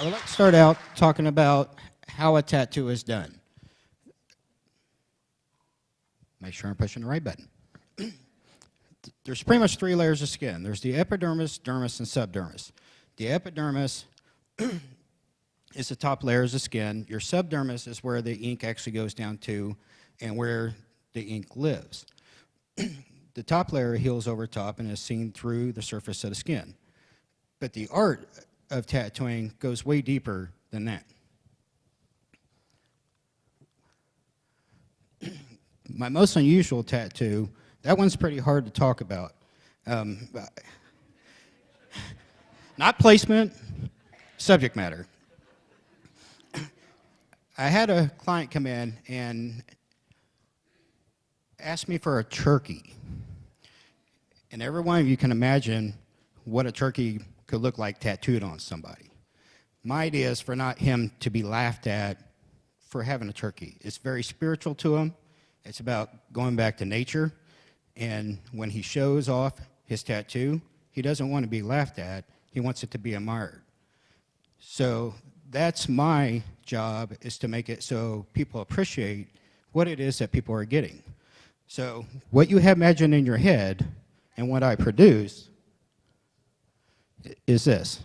I would like to start out talking about how a tattoo is done. Make sure I'm pushing the right button. There's pretty much 3 layers of skin. There's the epidermis, dermis, and subdermis. The epidermis is the top layers of skin. Your subdermis is where the ink actually goes down to and where the ink lives. The top layer heals over top and is seen through the surface of the skin. But the art of tattooing goes way deeper than that. My most unusual tattoo, that one's pretty hard to talk about. Not placement, subject matter. I had a client come in and ask me for a turkey. And every one of you can imagine what a turkey could look like tattooed on somebody. My idea is for not him to be laughed at for having a turkey. It's very spiritual to him. It's about going back to nature. And when he shows off his tattoo, he doesn't want to be laughed at. He wants it to be admired. So that's my job, is to make it so people appreciate what it is that people are getting. So what you have imagined in your head and what I produce is this.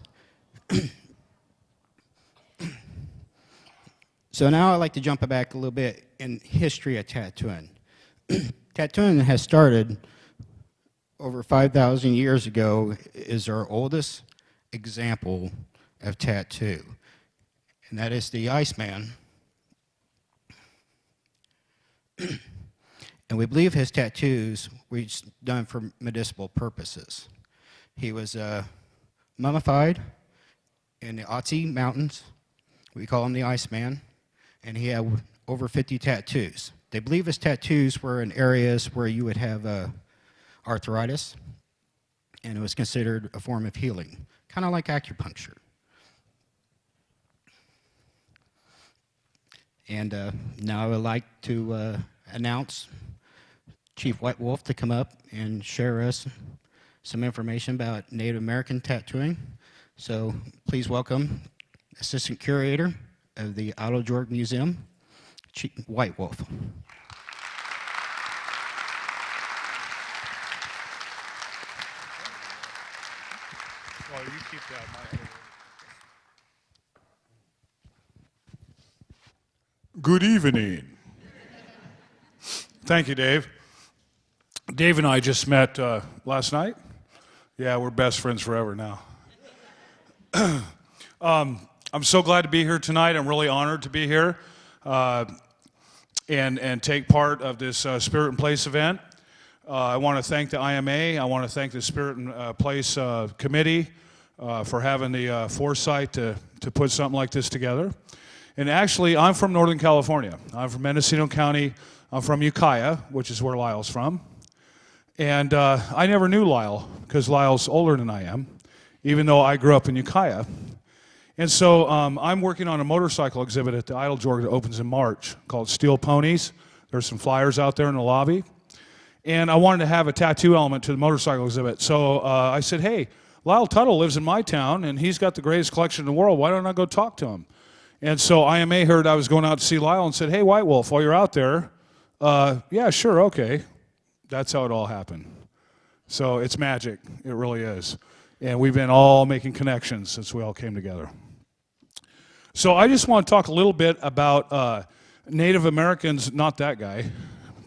So now I'd like to jump back a little bit in history of tattooing. Tattooing has started over 5,000 years ago, is our oldest example of tattoo, and that is the Iceman. And we believe his tattoos were done for medicinal purposes. He was mummified in the Otzi Mountains. We call him the Iceman, and he had over 50 tattoos. They believe his tattoos were in areas where you would have arthritis, and it was considered a form of healing, kind of like acupuncture. And now I would like to announce Chief White Wolf to come up and share us some information about Native American tattooing. So please welcome Assistant Curator of the Otto Georg Museum, Chief White Wolf. Well, you keep that mic. Good evening. Thank you, Dave. Dave and I just met last night. Yeah, we're best friends forever now. I'm so glad to be here tonight. I'm really honored to be here and take part of this Spirit and Place event. I want to thank the IMA. I want to thank the Spirit and Place Committee for having the foresight to put something like this together. And actually, I'm from Northern California. I'm from Mendocino County. I'm from Ukiah, which is where Lyle's from. And I never knew Lyle, because Lyle's older than I am, even though I grew up in Ukiah. And so I'm working on a motorcycle exhibit at the Untitled Chapter that opens in March called Steel Ponies. There's some flyers out there in the lobby. And I wanted to have a tattoo element to the motorcycle exhibit. So I said, hey, Lyle Tuttle lives in my town, and he's got the greatest collection in the world. Why don't I go talk to him? And so IMA heard I was going out to see Lyle and said, hey, White Wolf, while you're out there, yeah, sure, okay. That's how it all happened. So it's magic. It really is. And we've been all making connections since we all came together. So I just want to talk a little bit about Native Americans, not that guy,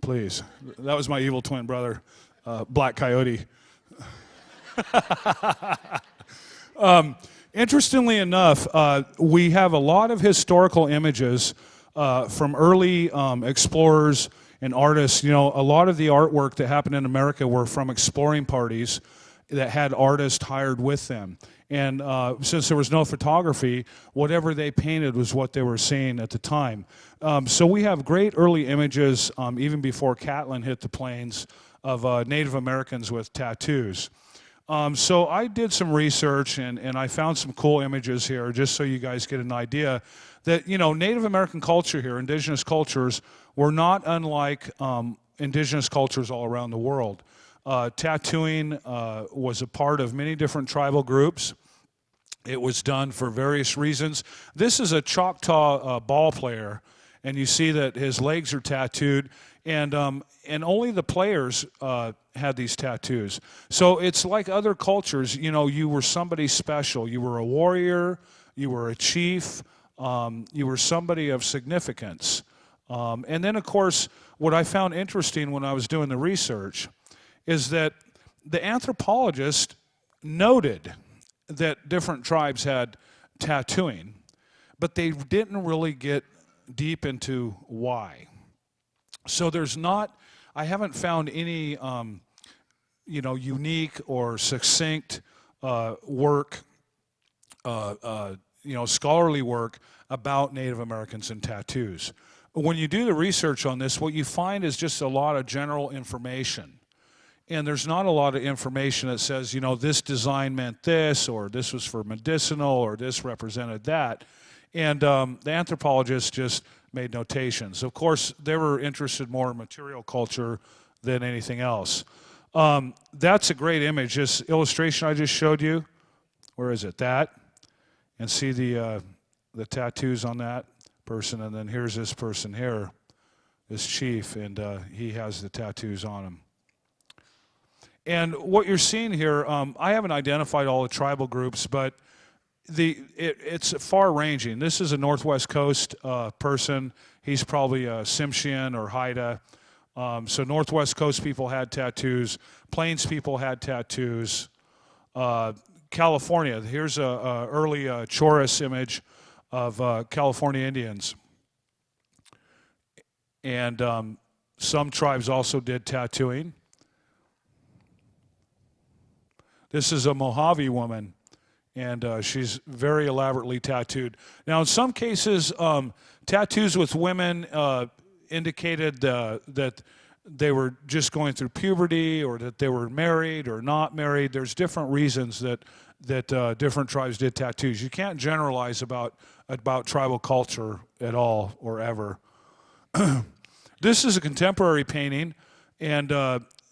please. That was my evil twin brother, Black Coyote. Interestingly enough, we have a lot of historical images from early explorers and artists. You know, a lot of the artwork that happened in America were from exploring parties that had artists hired with them. And since there was no photography, whatever they painted was what they were seeing at the time. So we have great early images, even before Catlin hit the plains, of Native Americans with tattoos. So I did some research, and I found some cool images here, just so you guys get an idea that, you know, Native American culture here, indigenous cultures, were not unlike indigenous cultures all around the world. Tattooing was a part of many different tribal groups. It was done for various reasons. This is a Choctaw ball player, and you see that his legs are tattooed, and only the players had these tattoos. So it's like other cultures. You know, you were somebody special. You were a warrior. You were a chief. You were somebody of significance. And then, of course, what I found interesting when I was doing the research is that the anthropologist noted that different tribes had tattooing, but they didn't really get deep into why. So there's not, I haven't found any, unique or succinct work, scholarly work about Native Americans and tattoos. When you do the research on this, what you find is just a lot of general information. And there's not a lot of information that says, this design meant this, or this was for medicinal, or this represented that. And the anthropologists just made notations. Of course, they were interested more in material culture than anything else. That's a great image. This illustration I just showed you, where is it? That. And see the tattoos on that person. And then here's this person here, this chief, and he has the tattoos on him. And what you're seeing here, I haven't identified all the tribal groups, but it's far-ranging. This is a Northwest Coast person. He's probably a Tsimshian or Haida. So Northwest Coast people had tattoos. Plains people had tattoos. California, here's a early Choris image of California Indians. And some tribes also did tattooing. This is a Mojave woman, and she's very elaborately tattooed. Now, in some cases, tattoos with women indicated that they were just going through puberty, or that they were married or not married. There's different reasons that different tribes did tattoos. You can't generalize about tribal culture at all or ever. This is a contemporary painting, and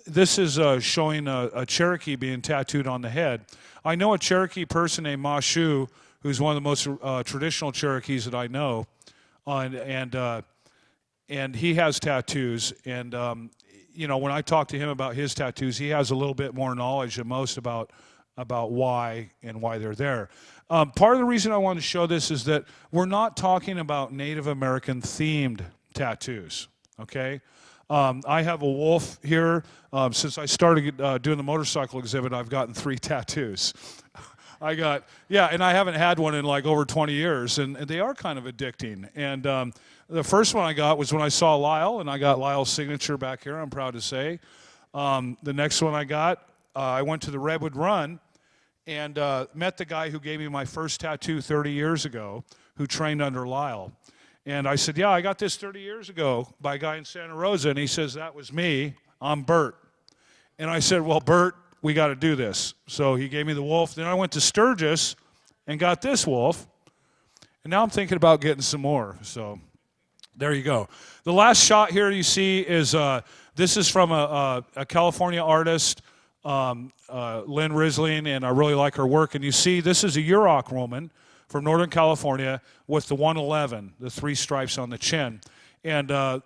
this is showing a Cherokee being tattooed on the head. I know a Cherokee person named Ma Shu, who's one of the most traditional Cherokees that I know, and he has tattoos. And when I talk to him about his tattoos, he has a little bit more knowledge than most about why and why they're there. Part of the reason I wanted to show this is that we're not talking about Native American themed tattoos. Okay. I have a wolf here. Since I started doing the motorcycle exhibit, I've gotten 3 tattoos. And I haven't had one in like over 20 years, and they are kind of addicting. And the first one I got was when I saw Lyle, and I got Lyle's signature back here, I'm proud to say. The next one I got, I went to the Redwood Run and met the guy who gave me my first tattoo 30 years ago, who trained under Lyle. And I said, yeah, I got this 30 years ago by a guy in Santa Rosa. And he says, that was me. I'm Bert. And I said, well, Bert, we got to do this. So he gave me the wolf. Then I went to Sturgis and got this wolf. And now I'm thinking about getting some more. So there you go. The last shot here you see is, this is from a California artist, Lynn Risling, and I really like her work. And you see, this is a Yurok woman from Northern California with the 111, the 3 stripes on the chin. And an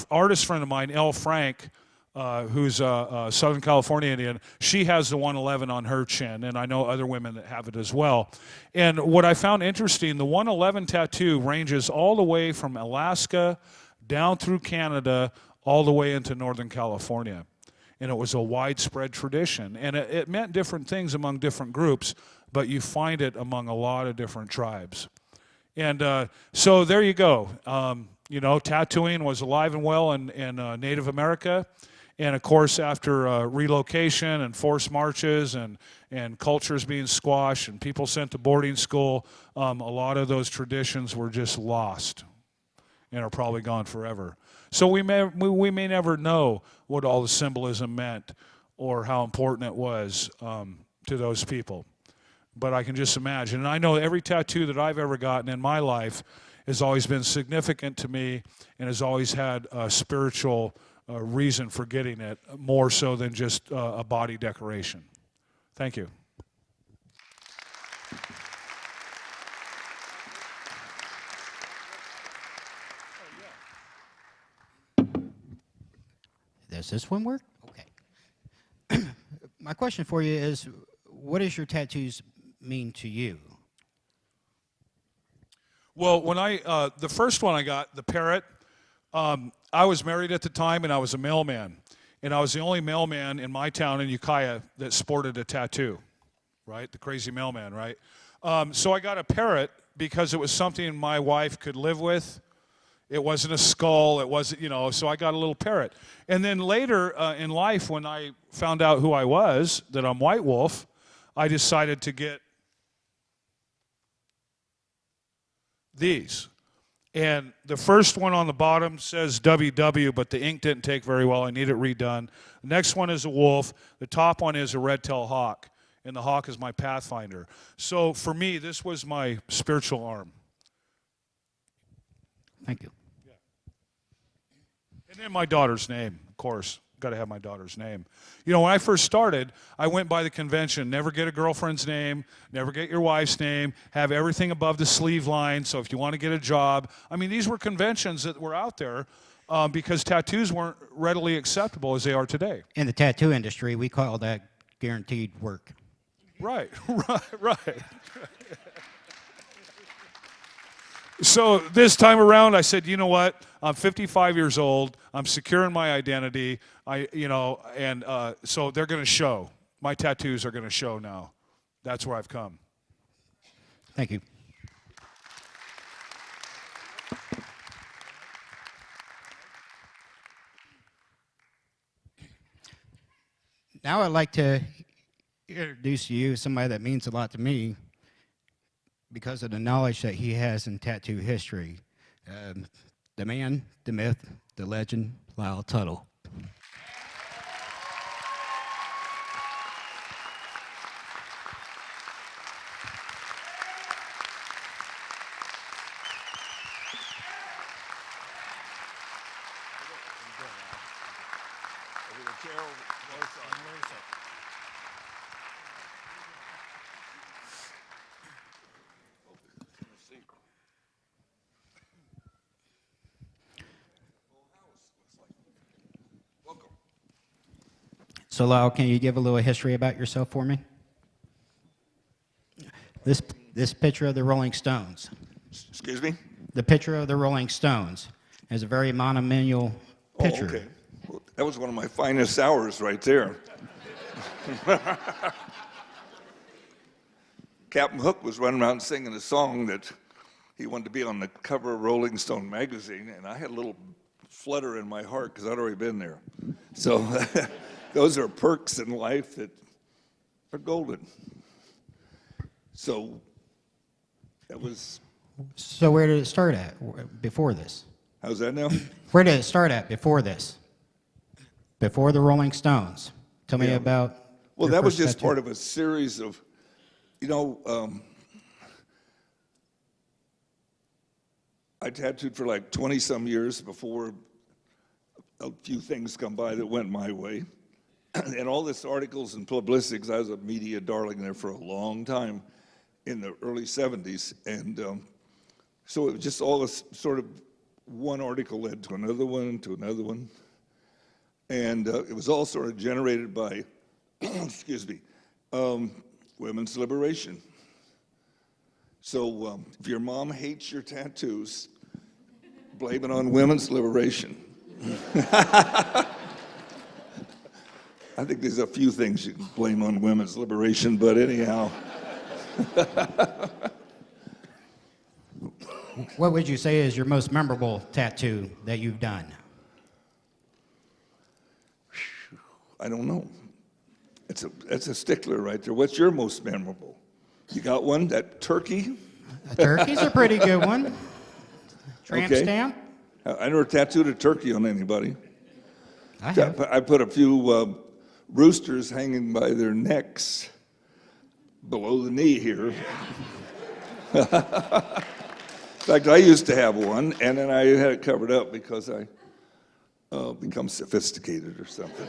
artist friend of mine, Elle Frank, who's a Southern California Indian, she has the 111 on her chin, and I know other women that have it as well. And what I found interesting, the 111 tattoo ranges all the way from Alaska down through Canada, all the way into Northern California. And it was a widespread tradition. And it meant different things among different groups, but you find it among a lot of different tribes. And so there you go. Tattooing was alive and well in Native America. And of course, after relocation and forced marches and cultures being squashed and people sent to boarding school, a lot of those traditions were just lost and are probably gone forever. So we may never know what all the symbolism meant or how important it was to those people. But I can just imagine. And I know every tattoo that I've ever gotten in my life has always been significant to me and has always had a spiritual reason for getting it, more so than just a body decoration. Thank you. Does this one work? Okay. My question for you is, what does your tattoos mean to you? Well, when the first one I got, the parrot, I was married at the time and I was a mailman. And I was the only mailman in my town in Ukiah that sported a tattoo, right? The crazy mailman, right? So I got a parrot because it was something my wife could live with. It wasn't a skull, it wasn't, so I got a little parrot. And then later in life, when I found out who I was, that I'm White Wolf, I decided to get these. And the first one on the bottom says WW, but the ink didn't take very well. I need it redone. The next one is a wolf. The top one is a red-tailed hawk, and the hawk is my pathfinder. So for me, this was my spiritual arm. Thank you. Yeah. And then my daughter's name, of course. Got to have my daughter's name. When I first started, I went by the convention, never get a girlfriend's name, never get your wife's name, have everything above the sleeve line, so if you want to get a job. I mean, these were conventions that were out there because tattoos weren't readily acceptable as they are today. In the tattoo industry, we call that guaranteed work. Right. So this time around, I said, you know what? I'm 55 years old. I'm secure in my identity. So they're going to show. My tattoos are going to show now. That's where I've come. Thank you. Now I'd like to introduce to you somebody that means a lot to me because of the knowledge that he has in tattoo history. The man, the myth, the legend, Lyle Tuttle. So, Lyle, can you give a little history about yourself for me? This picture of the Rolling Stones. Excuse me? The picture of the Rolling Stones is a very monumental picture. Oh, okay. Well, that was one of my finest hours right there. Captain Hook was running around singing a song that he wanted to be on the cover of Rolling Stone magazine, and I had a little flutter in my heart because I'd already been there. So those are perks in life that are golden. So that was... So where did it start at before this? How's that now? Where did it start at before this? Before the Rolling Stones? Tell me about... Well, your that was first just tattoo. part of a series of, I tattooed for like 20-some years before a few things come by that went my way. And all this articles and publicity, 'cause I was a media darling there for a long time in the early 70s. And so it was just all this sort of one article led to another one, to another one. And it was all sort of generated by, excuse me, women's liberation. So if your mom hates your tattoos, blame it on women's liberation. I think there's a few things you can blame on women's liberation, but anyhow. What would you say is your most memorable tattoo that you've done? I don't know. That's a stickler right there. What's your most memorable? You got one? That turkey? A turkey's a pretty good one. Tramp Okay. stamp? I never tattooed a turkey on anybody. I have. I put a few roosters hanging by their necks below the knee here. In fact, I used to have one, and then I had it covered up because I become sophisticated or something.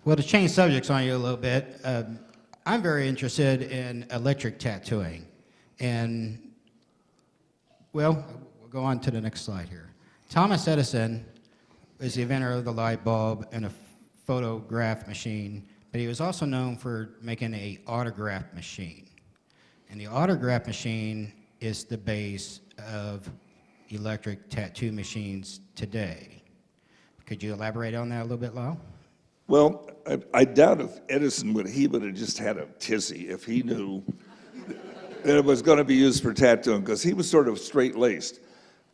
Well, to change subjects on you a little bit, I'm very interested in electric tattooing. And, well, we'll go on to the next slide here. Thomas Edison was the inventor of the light bulb and a photograph machine, but he was also known for making a autograph machine. And the autograph machine is the base of electric tattoo machines today. Could you elaborate on that a little bit, Lyle? Well, I doubt if Edison would have just had a tizzy if he knew that it was going to be used for tattooing, because he was sort of straight-laced.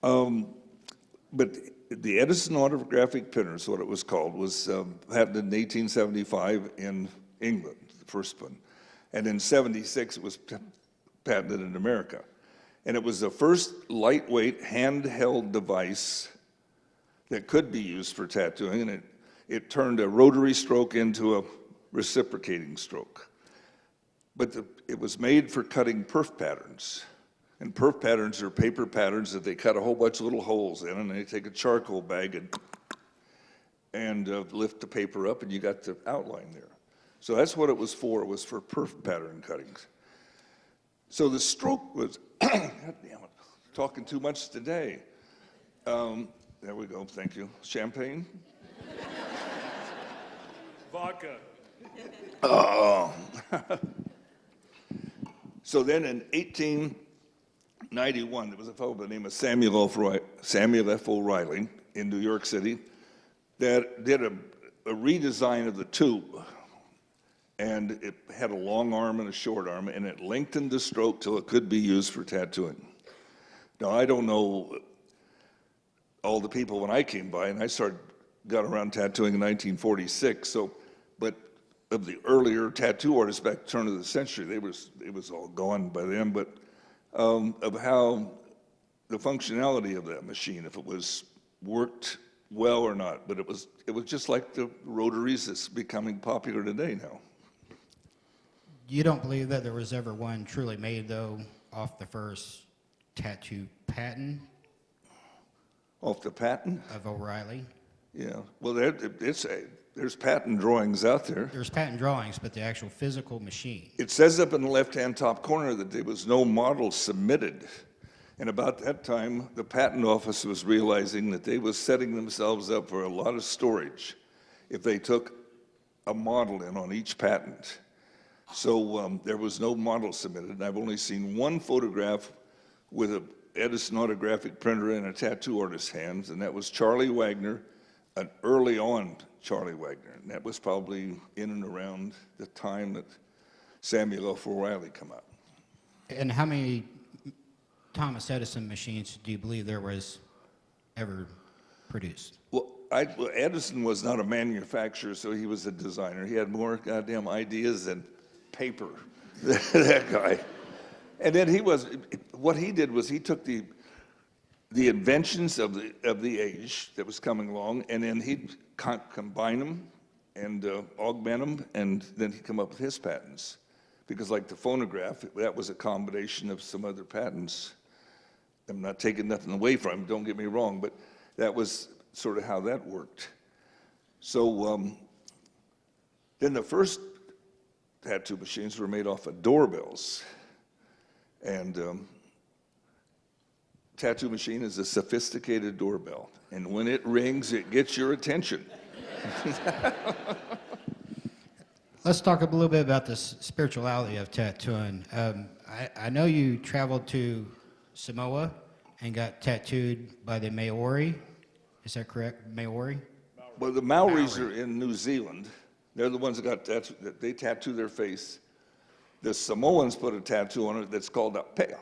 But the Edison autographic printer, is what it was called, was patented in 1875 in England, the first one. And in 76, it was patented in America. And it was the first lightweight handheld device that could be used for tattooing, and it turned a rotary stroke into a reciprocating stroke. But it was made for cutting perf patterns. And perf patterns are paper patterns that they cut a whole bunch of little holes in, and they take a charcoal bag and lift the paper up, and you got the outline there. So that's what it was for. It was for perf pattern cuttings. So the stroke was, God damn it, talking too much today. There we go, thank you. Champagne? Vodka. Oh. So then in 1891, there was a fellow by the name of Samuel F. O'Reilly in New York City that did a redesign of the tube. And it had a long arm and a short arm, and it lengthened the stroke till it could be used for tattooing. Now, I don't know all the people when I came by, and I got around tattooing in 1946, but of the earlier tattoo artists back at the turn of the century, it was all gone by then, but of how the functionality of that machine, if it was worked well or not, but it was just like the rotaries that's becoming popular today now. You don't believe that there was ever one truly made, though, off the first tattoo patent Off the patent? of O'Reilly? Yeah. Well, there's patent drawings out there. There's patent drawings, but the actual physical machine. It says up in the left-hand top corner that there was no model submitted. And about that time, the patent office was realizing that they was setting themselves up for a lot of storage if they took a model in on each patent. So there was no model submitted, and I've only seen one photograph with an Edison autographic printer in a tattoo artist's hands, and that was Charlie Wagner, an early on Charlie Wagner, and that was probably in and around the time that Samuel F. O'Reilly come out. And how many Thomas Edison machines do you believe there was ever produced? Well, Edison was not a manufacturer, so he was a designer. He had more goddamn ideas than paper, that guy. And then what he did was he took the inventions of the age that was coming along, and then he'd combine them and augment them, and then he'd come up with his patents. Because like the phonograph, that was a combination of some other patents. I'm not taking nothing away from him, don't get me wrong, but that was sort of how that worked. So then the first tattoo machines were made off of doorbells. And tattoo machine is a sophisticated doorbell. And when it rings, it gets your attention. Let's talk a little bit about the spirituality of tattooing. I know you traveled to Samoa and got tattooed by the Maori. Is that correct? Maori? Well, the Maoris are in New Zealand. They're the ones that they tattoo their face. The Samoans put a tattoo on it that's called a pea.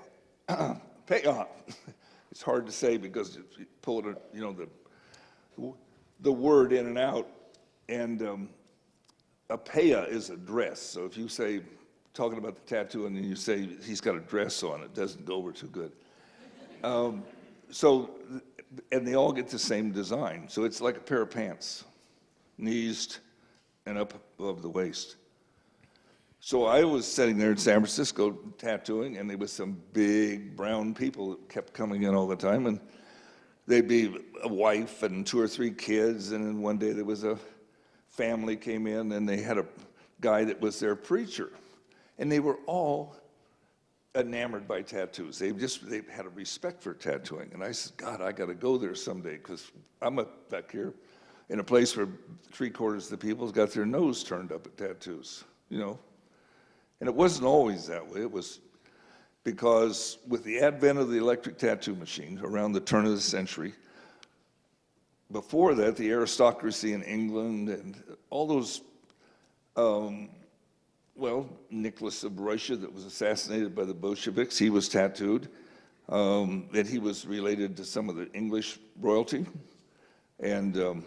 Pea. It's hard to say because you pull it, the word in and out. And a pea is a dress. So if you say, talking about the tattoo, and then you say he's got a dress on, it doesn't go over too good. And they all get the same design. So it's like a pair of pants, knees and up above the waist. So I was sitting there in San Francisco tattooing, and there was some big brown people that kept coming in all the time, and they'd be a wife and 2 or 3 kids, and then one day there was a family came in, and they had a guy that was their preacher, and they were all enamored by tattoos. They had a respect for tattooing, and I said, God, I got to go there someday because I'm back here. in a place where 3/4 of the people's got their nose turned up at tattoos, you know. And it wasn't always that way. It was because with the advent of the electric tattoo machine around the turn of the century, before that, the aristocracy in England and all those, well, Nicholas of Russia that was assassinated by the Bolsheviks, he was tattooed. That he was related to some of the English royalty. And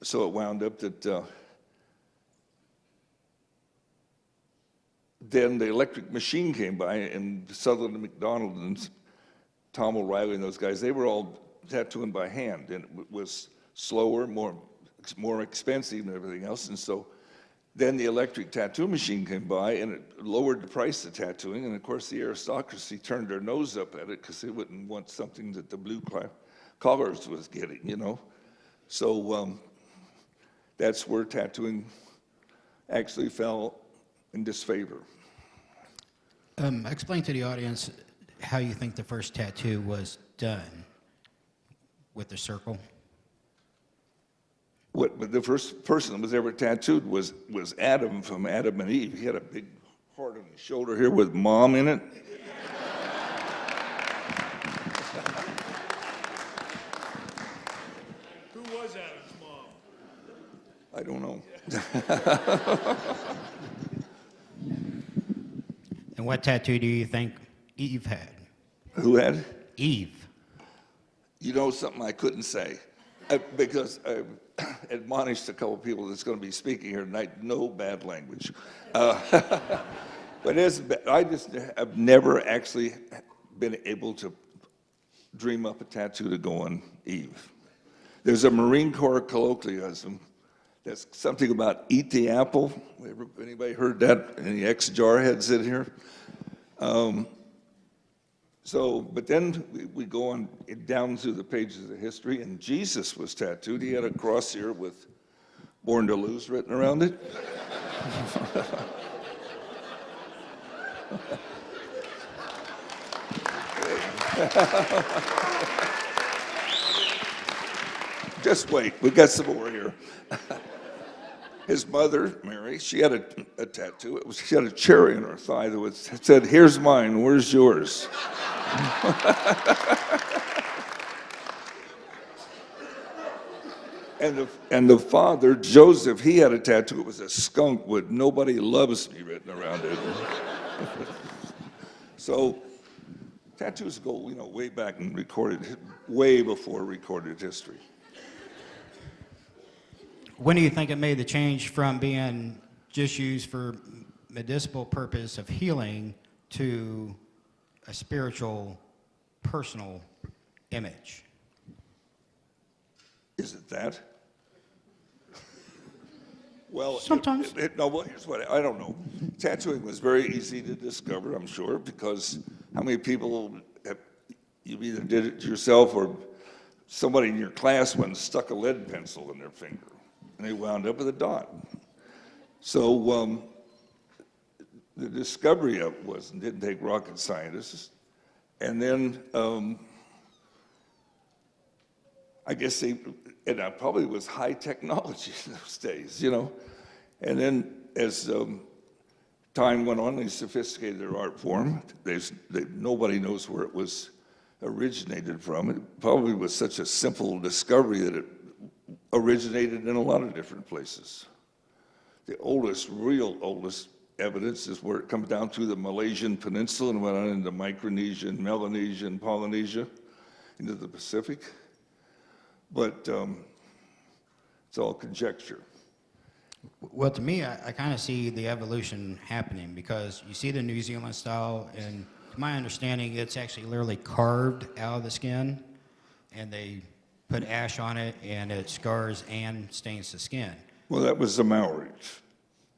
so it wound up that then the electric machine came by, and Sutherland and McDonald and Tom O'Reilly and those guys, they were all tattooing by hand, and it was slower, more expensive and everything else. And so then the electric tattoo machine came by, and it lowered the price of tattooing. And of course, the aristocracy turned their nose up at it because they wouldn't want something that the blue collars was getting, you know. So that's where tattooing actually fell in disfavor. Explain to the audience how you think the first tattoo was done with the circle. But the first person that was ever tattooed was Adam from Adam and Eve. He had a big heart on his shoulder here with mom in it. Who was Adam's mom? I don't know. And what tattoo do you think Eve had? Who had? Eve. You know something I couldn't say because I admonished a couple of people that's going to be speaking here tonight, no bad language. But I just have never actually been able to dream up a tattoo to go on Eve. There's a Marine Corps colloquialism that's something about eat the apple. Anybody heard that? Any ex-jarheads in here? But then we go on down through the pages of history, and Jesus was tattooed. He had a cross here with "Born to Lose" written around it. Just wait, we got some more here. His mother, Mary, she had a tattoo. She had a cherry on her thigh that said, "Here's mine, where's yours?" And the father, Joseph, he had a tattoo. It was a skunk with "Nobody loves me" written around it. So tattoos go, way back and way before recorded history. When do you think it made the change from being just used for medicinal purpose of healing to a spiritual, personal image? Is it that? Well, Sometimes. well, here's what I don't know. Tattooing was very easy to discover, I'm sure, because how many people you either did it yourself or somebody in your class went and stuck a lead pencil in their finger, and they wound up with a dot. So the discovery of it didn't take rocket scientists, and then I guess it probably was high technology in those days, And then as time went on, they sophisticated their art form. Nobody knows where it was originated from. It probably was such a simple discovery that it originated in a lot of different places. The real oldest evidence is where it comes down through the Malaysian Peninsula and went on into Micronesia and Melanesia and Polynesia into the Pacific. But it's all conjecture. Well, to me, I kind of see the evolution happening because you see the New Zealand style, and to my understanding, it's actually literally carved out of the skin, and they put ash on it, and it scars and stains the skin. Well, that was the Maoris.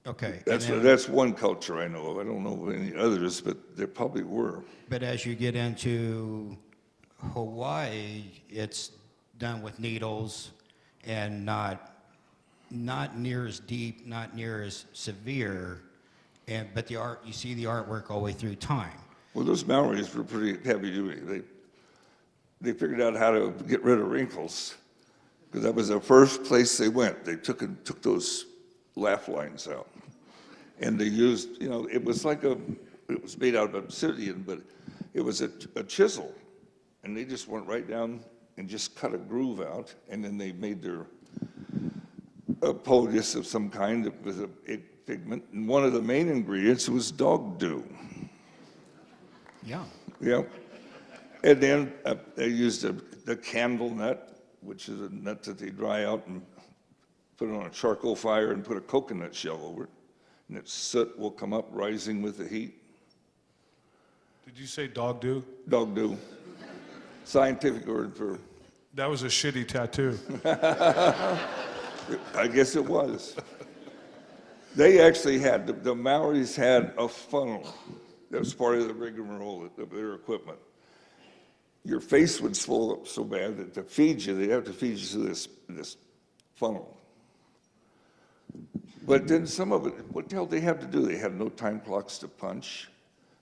Okay. That's one culture I know of. I don't know of any others, but there probably were. But as you get into Hawaii, it's done with needles and not near as deep, not near as severe, but you see the artwork all the way through time. Well, those Maoris were pretty heavy duty. They figured out how to get rid of wrinkles because that was the first place they went. They took those laugh lines out. And they used, it was it was made out of obsidian, but it was a chisel. And they just went right down and just cut a groove out, and then they made their poultice of some kind with a pigment. And one of the main ingredients was dog dew. Yeah. Yeah. And then they used the candle nut, which is a nut that they dry out and put it on a charcoal fire and put a coconut shell over it. And its soot will come up rising with the heat. Did you say dog do? Dog dew. Scientific word for... That was a shitty tattoo. I guess it was. They actually had, the Maoris had a funnel that was part of the rigmarole of their equipment. Your face would swell up so bad that to feed you, they'd have to feed you through this funnel. But then some of it, what the hell did they have to do? They had no time clocks to punch.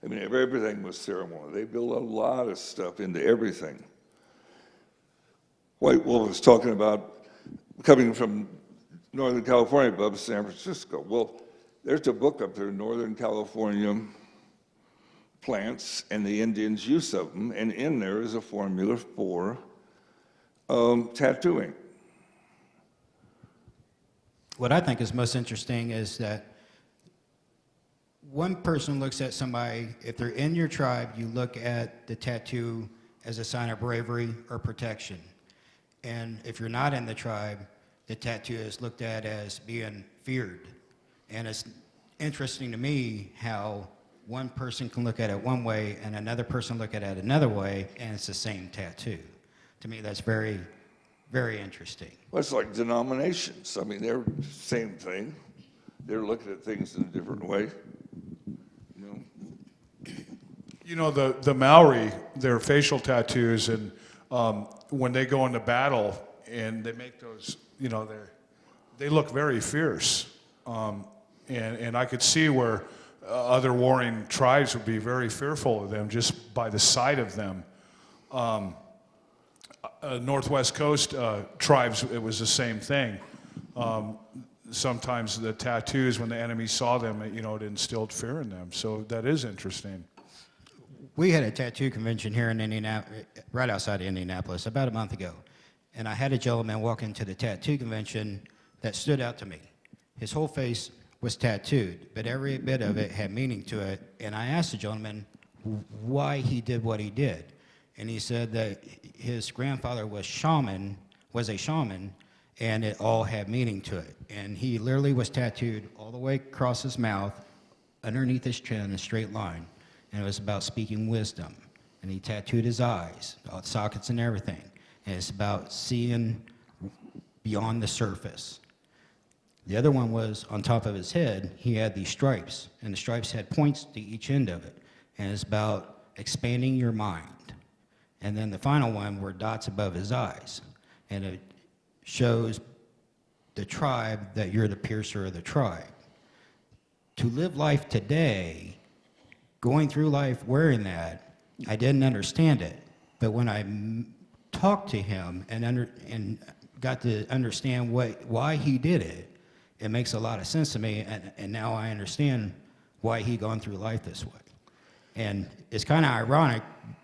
I mean, everything was ceremony. They built a lot of stuff into everything. White Wolf was talking about coming from Northern California above San Francisco. Well, there's a book up there, Northern California Plants and the Indians' Use of Them, and in there is a formula for tattooing. What I think is most interesting is that one person looks at somebody, if they're in your tribe, you look at the tattoo as a sign of bravery or protection. And if you're not in the tribe, the tattoo is looked at as being feared. And it's interesting to me how one person can look at it one way and another person look at it another way, and it's the same tattoo. To me, that's very, very interesting. Well, it's like denominations. I mean, they're the same thing. They're looking at things in a different way. The Maori, their facial tattoos, and when they go into battle and they make those, they look very fierce. And I could see where other warring tribes would be very fearful of them just by the sight of them. Northwest Coast tribes, it was the same thing. Sometimes the tattoos, when the enemy saw them, it instilled fear in them. So that is interesting. We had a tattoo convention here in Indianapolis, right outside of Indianapolis, about a month ago. And I had a gentleman walk into the tattoo convention that stood out to me. His whole face was tattooed, but every bit of it had meaning to it. And I asked the gentleman why he did what he did. And he said that his grandfather was a shaman, and it all had meaning to it. And he literally was tattooed all the way across his mouth, underneath his chin, a straight line. And it was about speaking wisdom. And he tattooed his eyes, sockets and everything. And it's about seeing beyond the surface. The other one was on top of his head, he had these stripes. And the stripes had points to each end of it. And it's about expanding your mind. And then the final one were dots above his eyes. And it shows the tribe that you're the piercer of the tribe. To live life today, going through life wearing that, I didn't understand it. But when I talked to him and got to understand why he did it, it makes a lot of sense to me. And now I understand why he gone through life this way. And it's kind of ironic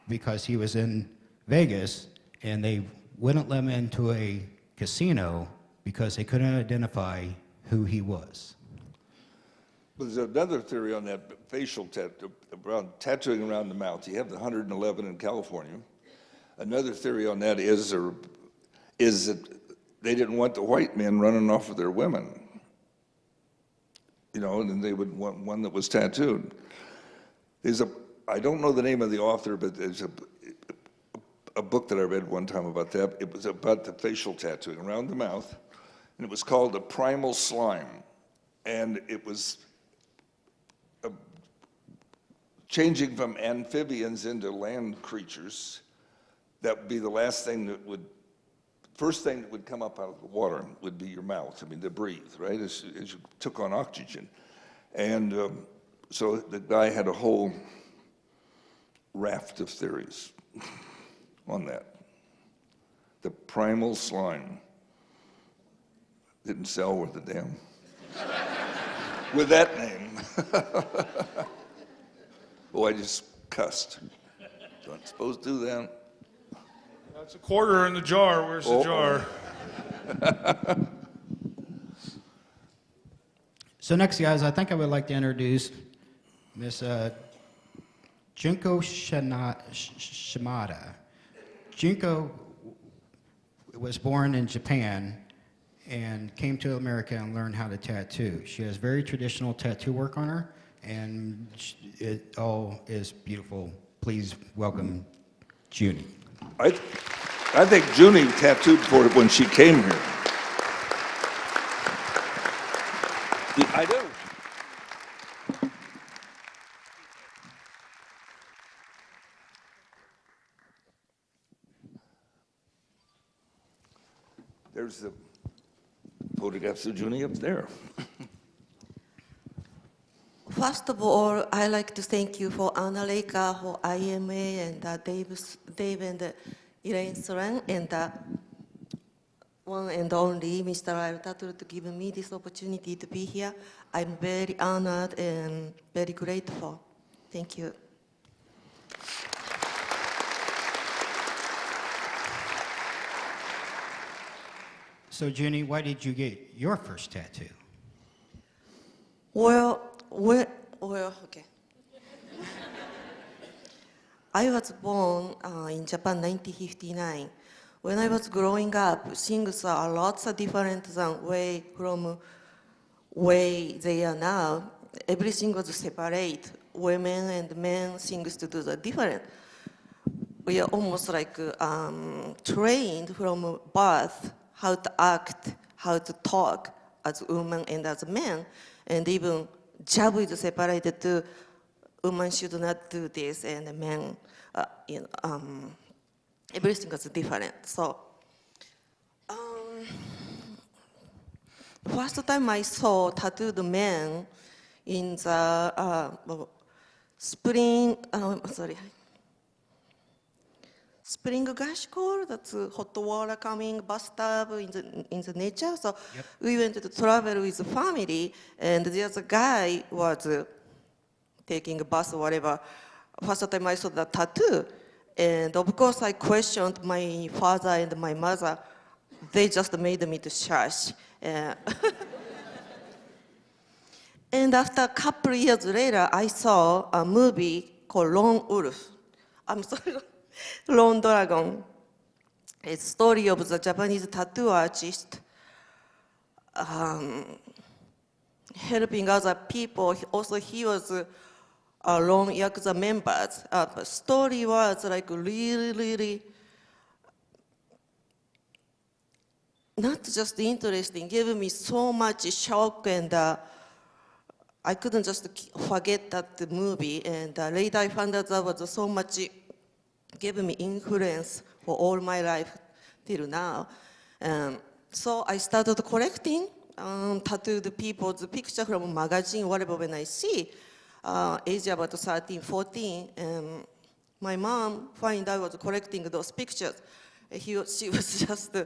because he was in Vegas and they wouldn't let him into a casino because they couldn't identify who he was. There's another theory on that facial tattoo, around tattooing around the mouth. You have the 111 in California. Another theory on that is that they didn't want the white men running off with their women. And then they would want one that was tattooed. I don't know the name of the author, but there's a book that I read one time about that. It was about the facial tattooing around the mouth, and it was called the primal slime. And it was changing from amphibians into land creatures. That would be the first thing that would come up out of the water would be your mouth. I mean, to breathe, right, as you took on oxygen. And so the guy had a whole raft of theories on that. The primal slime. didn't sell worth a damn. With that name. Oh, I just cussed. Not supposed to do that. That's a quarter in the jar. Where's the jar? So next, guys, I think I would like to introduce Miss Junko Shimada. Junko was born in Japan and came to America and learned how to tattoo. She has very traditional tattoo work on her, and it all is beautiful. Please welcome Junie. I think Junie tattooed for it when she came here. I do. There's the photographs of Junie up there. First of all, I'd like to thank you for Anna Leica, for IMA, and Dave and Elaine Soren, and one and only Mr. Lyle Tuttle to give me this opportunity to be here. I'm very honored and very grateful. Thank you. So, Junie, why did you get your first tattoo? Well, okay. I was born in Japan 1959. When I was growing up, things are lots of different than way from way they are now. Everything was separate. Women and men things to do the different. We are almost like trained from birth how to act, how to talk as women and as men, and even job is separated to women should not do this and men, everything is different. So, first time I saw tattooed men in the spring, spring gashiko, that's hot water coming, bathtub in the nature. So we went to travel with the family, and there's a guy was taking a bath or whatever. First time I saw the tattoo, and of course I questioned my father and my mother. They just made me to shush. And after a couple of years later, I saw a movie called Lone Wolf. I'm sorry. Lone Dragon. It's a story of the Japanese tattoo artist helping other people. Also, he was a lone Yakuza member. The story was like really not just interesting, gave me so much shock, and I couldn't just forget that movie. And later I found out that was so much gave me influence for all my life till now. So I started collecting tattooed people's picture from magazine, whatever, when I see, age about 13, 14, and my mom find I was collecting those pictures. She was just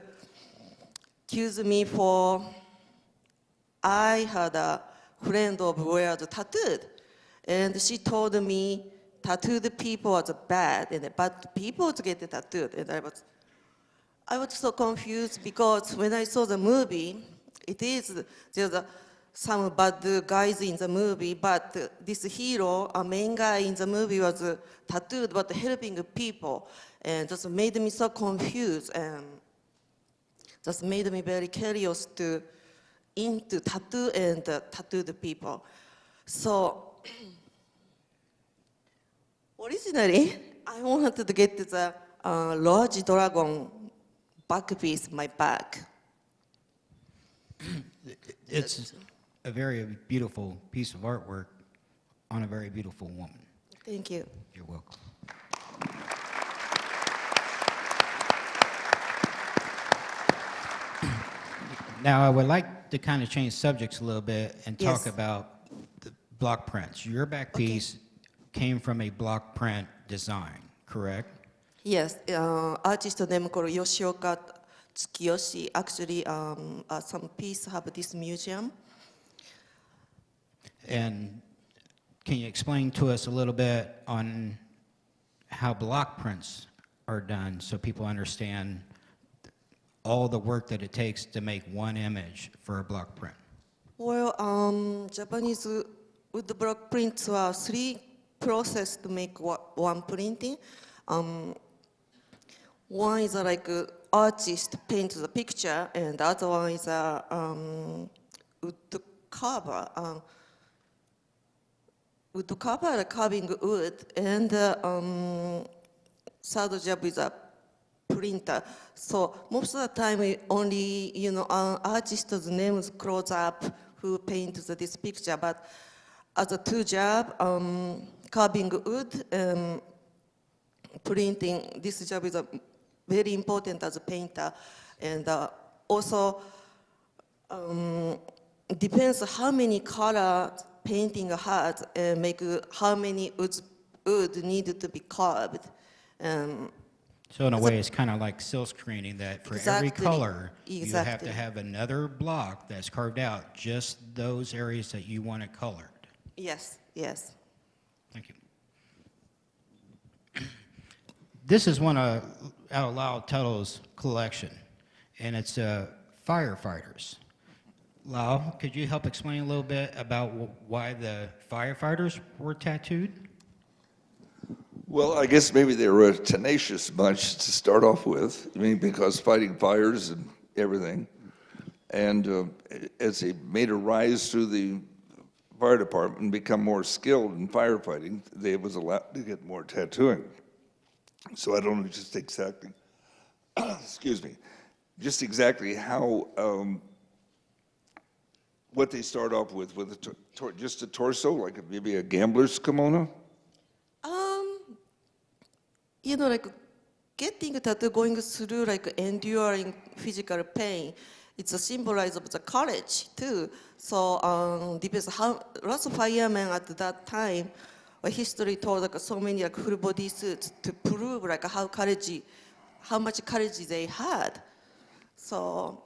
accused me for, I had a friend of wears tattooed, and she told me tattooed people are bad, and bad people to get tattooed. And I was so confused because when I saw the movie, there's some bad guys in the movie, but this hero, a main guy in the movie, was tattooed but helping people, and just made me so confused, and just made me very curious into tattoo and tattooed people. So. Originally, I wanted to get the large dragon back piece, my back. It's a very beautiful piece of artwork on a very beautiful woman. Thank you. You're welcome. Now, I would like to kind of change subjects a little bit and talk about the block prints. Your back piece came from a block print design, correct? Yes, artist name called Yoshioka Tsukiyoshi. Actually, some piece have this museum. And can you explain to us a little bit on how block prints are done so people understand all the work that it takes to make one image for a block print? Well, Japanese wood block prints are 3 processes to make one printing. One is like artist paints the picture, and the other one is wood cover. Wood cover, carving wood, and third job is a printer. So most of the time, we only, artist's name is close up who paints this picture. But as a 2 job, carving wood, printing, this job is very important as a painter. And also, depends how many colors painting has, make how many wood needed to be carved. So in a way, it's kind of like silk screening, that for every Exactly. color, you have Exactly. to have another block that's carved out, just those areas that you want it colored. Yes, yes. Thank you. This is one out of Lyle Tuttle's collection, and it's firefighters. Lyle, could you help explain a little bit about why the firefighters were tattooed? Well, I guess maybe they were a tenacious bunch to start off with. I mean, because fighting fires and everything. And as they made a rise through the fire department and become more skilled in firefighting, they was allowed to get more tattooing. So I don't know just exactly, excuse me, just exactly how, what they start off with just a torso, like maybe a gambler's kimono? Like getting a tattoo, going through like enduring physical pain, it's a symbolize of the courage too. So depends how lots of firemen at that time, history told like so many like full body suits to prove like how much courage they had. So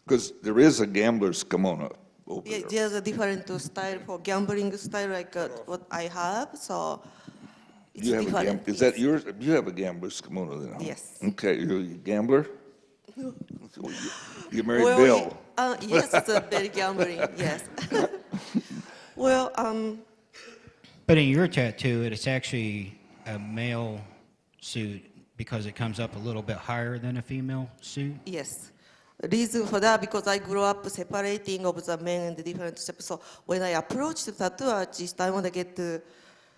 Because there is a gambler's kimono over yeah, there. there's a different style for gambling style like what I have. So it's You have different. is that yours? You have a gambler's kimono then? Huh? Yes. Okay, you're a gambler? You married Well, Bill. Yes, it's a very gambling. Yes. Well, But in your tattoo, it's actually a male suit because it comes up a little bit higher than a female suit. yes. Reason for that because I grew up separating of the men and the different steps. So when I approached the tattoo artist, I want to get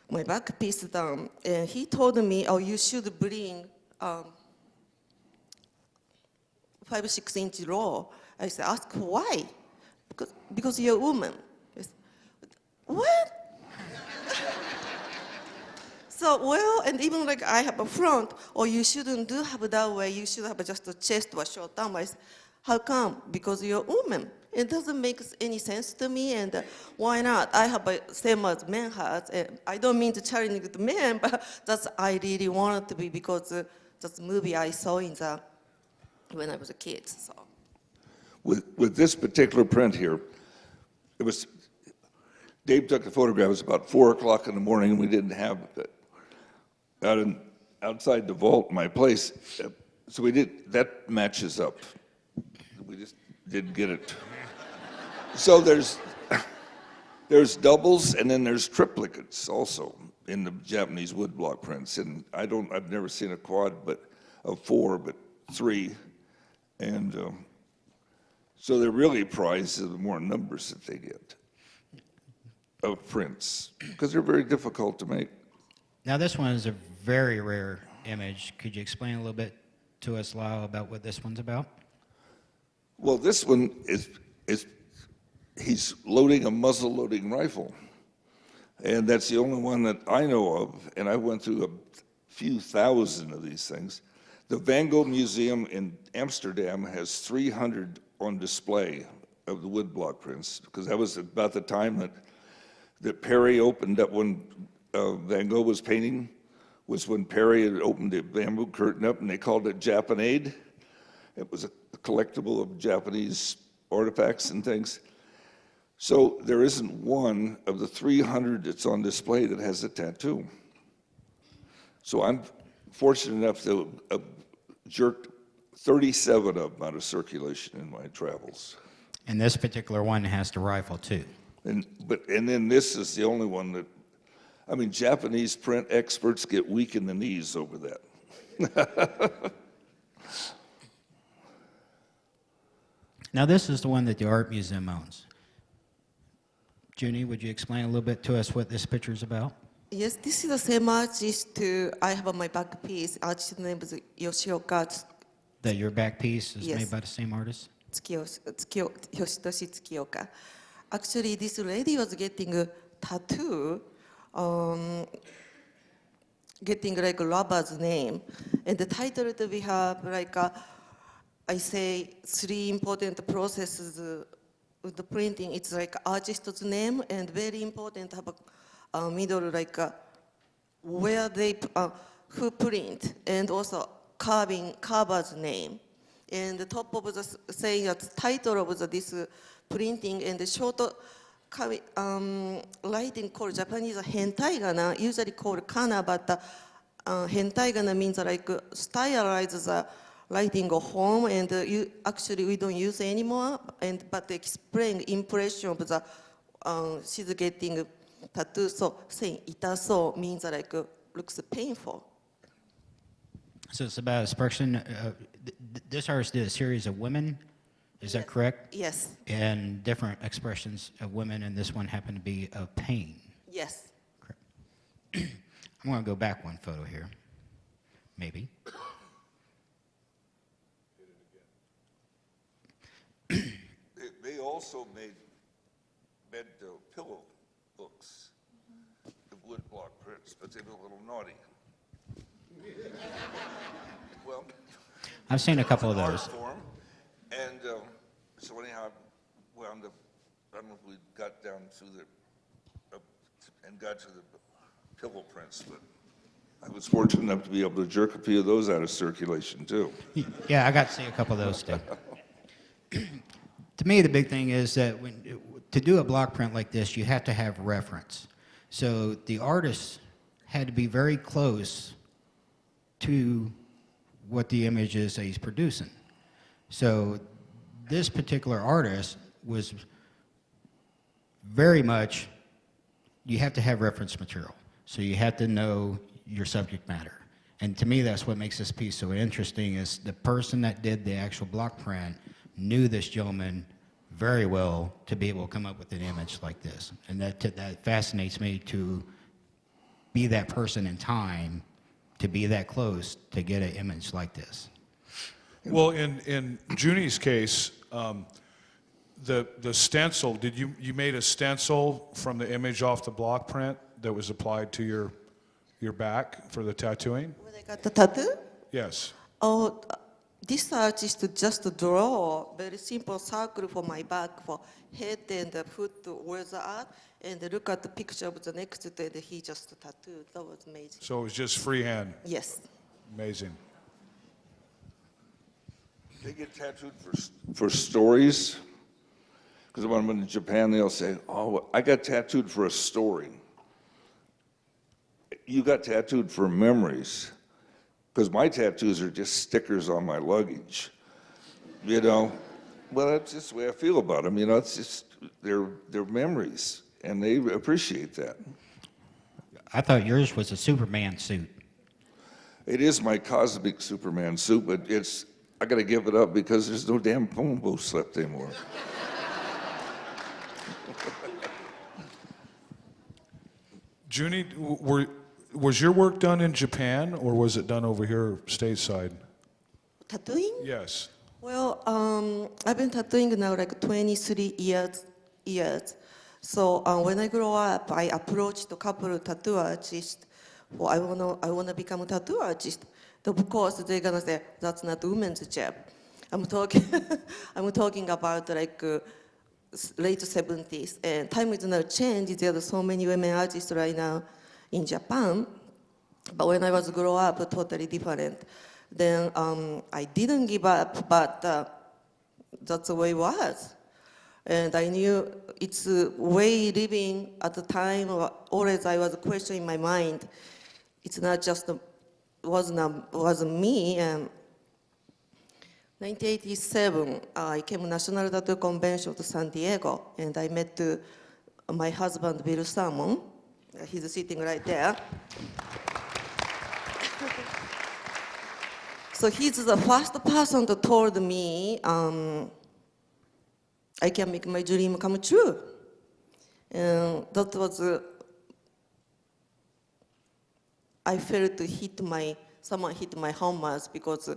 my back piece done, and he told me, "Oh, you should bring 5-6 inch roll." I said, "Ask why?" Because you're a woman. I said, what? So, well, and even like I have a front, or you shouldn't have that way, you should have just a chest or short arm. I said, how come? Because you're a woman. It doesn't make any sense to me, and why not? I have a same as men has, and I don't mean to challenge the men, but that's I really wanted to be because that's the movie I saw when I was a kid. So. With this particular print here, it was, Dave took the photograph, it was about 4 o'clock in the morning, and we didn't have it outside the vault in my place. So we did, that matches up. We just didn't get it. So there's doubles and then there's triplicates also in the Japanese woodblock prints. And I've never seen a quad of 4, but 3. And so they're really prized the more numbers that they get of prints, because they're very difficult to make. Now this one is a very rare image. Could you explain a little bit to us, Lyle, about what this one's about? Well, this one is he's loading a muzzle-loading rifle, and that's the only one that I know of, and I went through a few thousand of these things. The Van Gogh Museum in Amsterdam has 300 on display of the woodblock prints, because that was about the time that Perry opened up when Van Gogh was painting, was when Perry had opened the bamboo curtain up, and they called it Japanade. It was a collectible of Japanese artifacts and things. So there isn't one of the 300 that's on display that has a tattoo. So I'm fortunate enough to have jerked 37 of them out of circulation in my travels. And this particular one has the rifle too. And then this is the only one that, I mean, Japanese print experts get weak in the knees over that. Now this is the one that the art museum owns. Junie, would you explain a little bit to us what this picture is about? Yes, this is the same artist I have on my back piece. Artist name is Yoshioka That your back piece is Yes. made by the same artist? Yoshitoshi Tsukioka. Actually, this lady was getting a tattoo, getting like a lover's name. And the title that we have, like, I say 3 important processes with the printing. It's like artist's name, and very important have a middle, like where they, who print, and also carver's name. And the top of the saying that title of this printing and the short writing called Japanese hentai gana, usually called kana, but hentai gana means like stylize the writing of home, and actually we don't use anymore, but explain impression of the she's getting tattoo. So saying itaso means like looks painful. So it's about expression. This artist did a series of women, is that correct? Yes. And different expressions of women, and this one happened to be of pain. Yes. Correct. I'm going to go back one photo here, maybe. They also made bed pillow books, the wood block prints, but they were a little naughty. Well, I've seen a couple of art those. form, and so anyhow, wound up. I don't know if we got down through the and got to the pillow prints, but I was fortunate enough to be able to jerk a few of those out of circulation too. Yeah, I got to see a couple of those too. To me, the big thing is that to do a block print like this, you have to have reference. So the artist had to be very close to what the image is that he's producing. So this particular artist was very much, you have to have reference material. So you have to know your subject matter. And to me, that's what makes this piece so interesting, is the person that did the actual block print knew this gentleman very well to be able to come up with an image like this. And that fascinates me, to be that person in time, to be that close to get an image like this. Well, in Junie's case, the stencil, you made a stencil from the image off the block print that was applied to your back for the tattooing? When I got the tattoo? Yes. Oh, this artist just draw very simple circle for my back for head and the foot where the art, and look at the picture of the next to it, and he just tattooed. That was amazing. So it was just freehand. Yes. Amazing. They get tattooed for stories, because when I'm in Japan, they'll say, "Oh, I got tattooed for a story." You got tattooed for memories, because my tattoos are just stickers on my luggage. You know, well, that's just the way I feel about them. You know, it's just they're memories, and they appreciate that. I thought yours was a Superman suit. It is my cosmic Superman suit, but I got to give it up because there's no damn phone booths left anymore. Junie, was your work done in Japan, or was it done over here stateside? Tattooing? Yes. Well, I've been tattooing now like 23 years. So when I grow up, I approached a couple of tattoo artists. Well, I wanna become a tattoo artist. Of course, they're gonna say that's not women's job. I'm talking about like late 70s, and time is now changed. There are so many women artists right now in Japan. But when I was grow up, totally different. Then I didn't give up, but that's the way it was. And I knew it's a way living at the time. Always I was questioning my mind. It's not just wasn't me. And 1987, I came to National Tattoo Convention to San Diego, and I met my husband, Bill Salmon. He's sitting right there. So he's the first person that told me I can make my dream come true. And that was, I felt someone hit my hammers because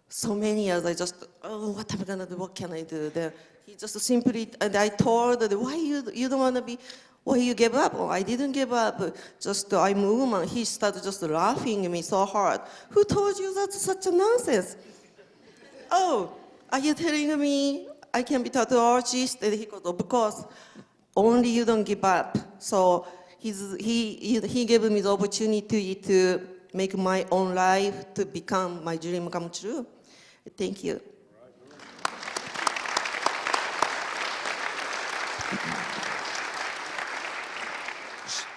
so many years I just, what am I gonna do, what can I do? Then he just simply, and I told her, why you don't wanna be, why you gave up? Oh, I didn't give up, just I'm a woman. He started just laughing at me so hard. Who told you that's such a nonsense? Oh, are you telling me I can be tattoo artist? And he goes, of course, only you don't give up. So he gave me the opportunity to make my own life, to become my dream come true. Thank you.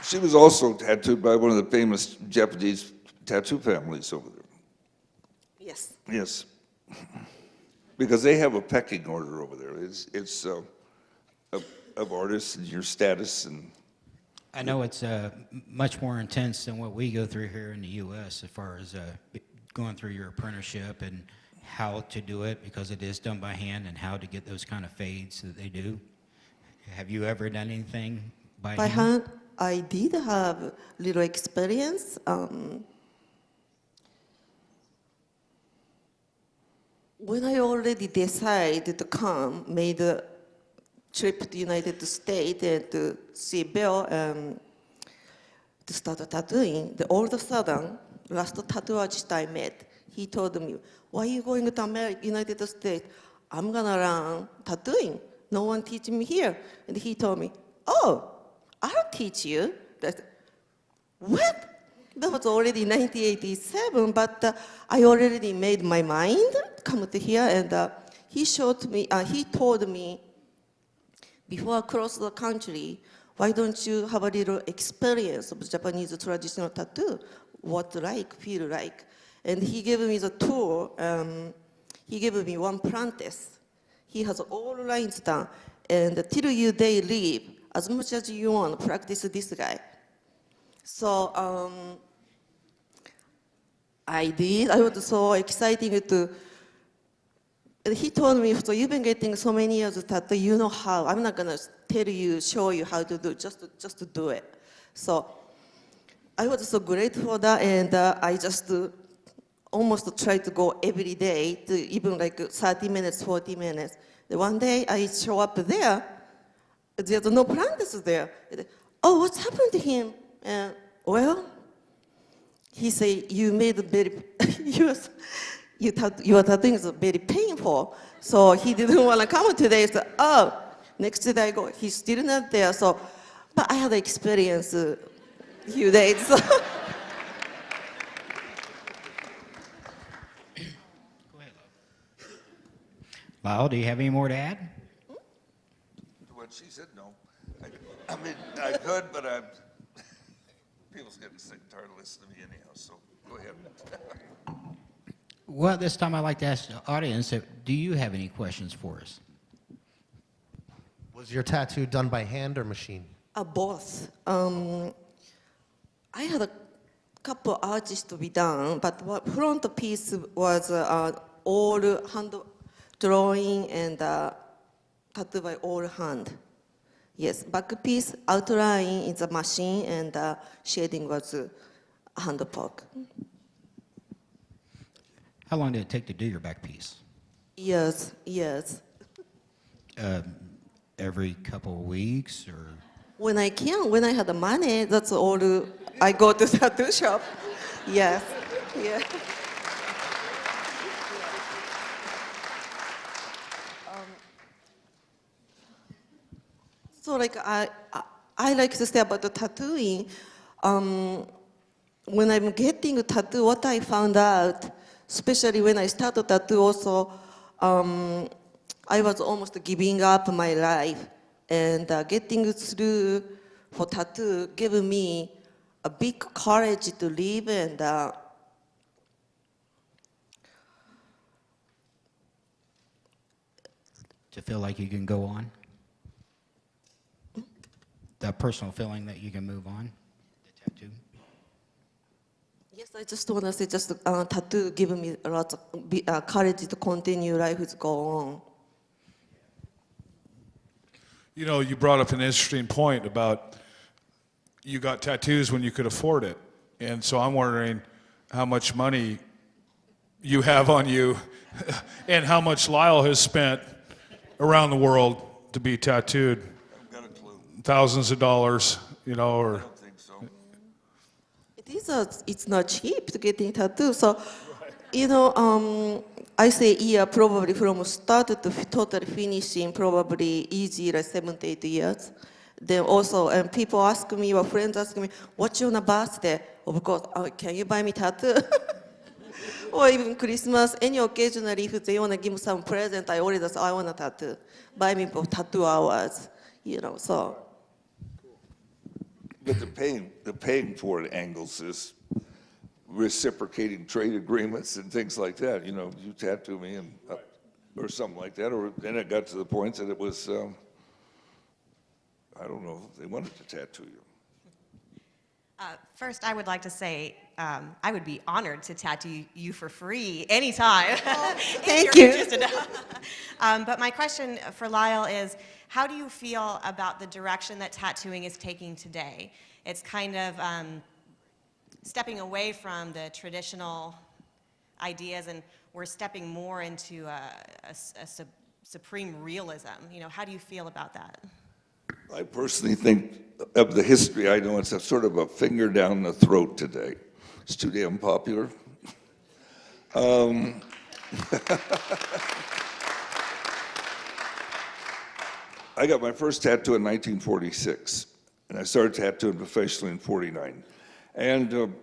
She was also tattooed by one of the famous Japanese tattoo families over there. Yes. Yes. Because they have a pecking order over there. It's of artists and your status. And I know it's much more intense than what we go through here in the U.S. as far as going through your apprenticeship and how to do it, because it is done by hand, and how to get those kind of fades that they do. Have you ever done anything by hand? I did have little experience. When I already decided to come, made a trip to United States and to see Bill to start tattooing, all of a sudden, last tattoo artist I met, he told me, why are you going to United States? I'm gonna learn tattooing. No one teaching me here. And he told me, oh, I'll teach you. What? That was already 1987, but I already made my mind come to here, and he told me, before I cross the country, why don't you have a little experience of Japanese traditional tattoo? What feel like? And he gave me the tour. He gave me one practice. He has all lines done, and till you day leave, as much as you want, practice this guy. So I did. I was so excited to. And he told me, so you've been getting so many years of tattoo, you know how. I'm not gonna show you how to do. Just to do it. So I was so grateful for that, and I just almost tried to go every day, to even like 30 minutes, 40 minutes. Then one day I show up there. There's no practice there. Oh, what's happened to him? Well, he said, you made very, your tattooing is very painful. So he didn't want to come today. So, next day I go, he's still not there. So, but I had experience a few days. So. Go ahead, Lyle, do you have any more to add? what she said, no. I mean, I could, but people's getting sick and tired of listening to me anyhow, so go ahead. Well, this time I'd like to ask the audience, do you have any questions for us? Was your tattoo done by hand or machine? Both. I had a couple artists to be done, but what front piece was all hand drawing and tattoo by all hand. Yes, back piece outline is a machine and shading was hand poke. How long did it take to do your back piece? Years. Every couple of weeks, or? When I had the money, that's all I go to tattoo shop. Yes, yeah. So like I like to say about the tattooing. When I'm getting a tattoo, what I found out, especially when I started tattoo also, I was almost giving up my life. And getting through for tattoo gave me a big courage to live and To feel like you can go on? That personal feeling that you can move on? The tattoo? yes, I just want to say just tattoo gave me a lot of courage to continue life to go on. You know, you brought up an interesting point about you got tattoos when you could afford it. And so I'm wondering how much money you have on you and how much Lyle has spent around the world to be tattooed. I've got a clue. Thousands of dollars, you know, I or don't think so. It's not cheap to getting tattoo. So, you know, I say year probably from start to total finishing probably easy like 7 to 8 years. Then also, and people ask me, or friends ask me, what's your birthday? Of course, can you buy me tattoo? Or even Christmas, any occasionally if they want to give me some present, I already say, I want a tattoo. Buy me for tattoo hours, you know, so. But the paying for it angles is reciprocating trade agreements and things like that. You know, you tattoo me and or something like that. Or then it got to the point that it was, I don't know, they wanted to tattoo you. First, I would like to say I would be honored to tattoo you for free anytime. Thank if you. you're interested. But my question for Lyle is, how do you feel about the direction that tattooing is taking today? It's kind of stepping away from the traditional ideas, and we're stepping more into a supreme realism. You know, how do you feel about that? I personally think of the history I know, it's a sort of a finger down the throat today. It's too damn popular. I got my first tattoo in 1946, and I started tattooing professionally in 49. And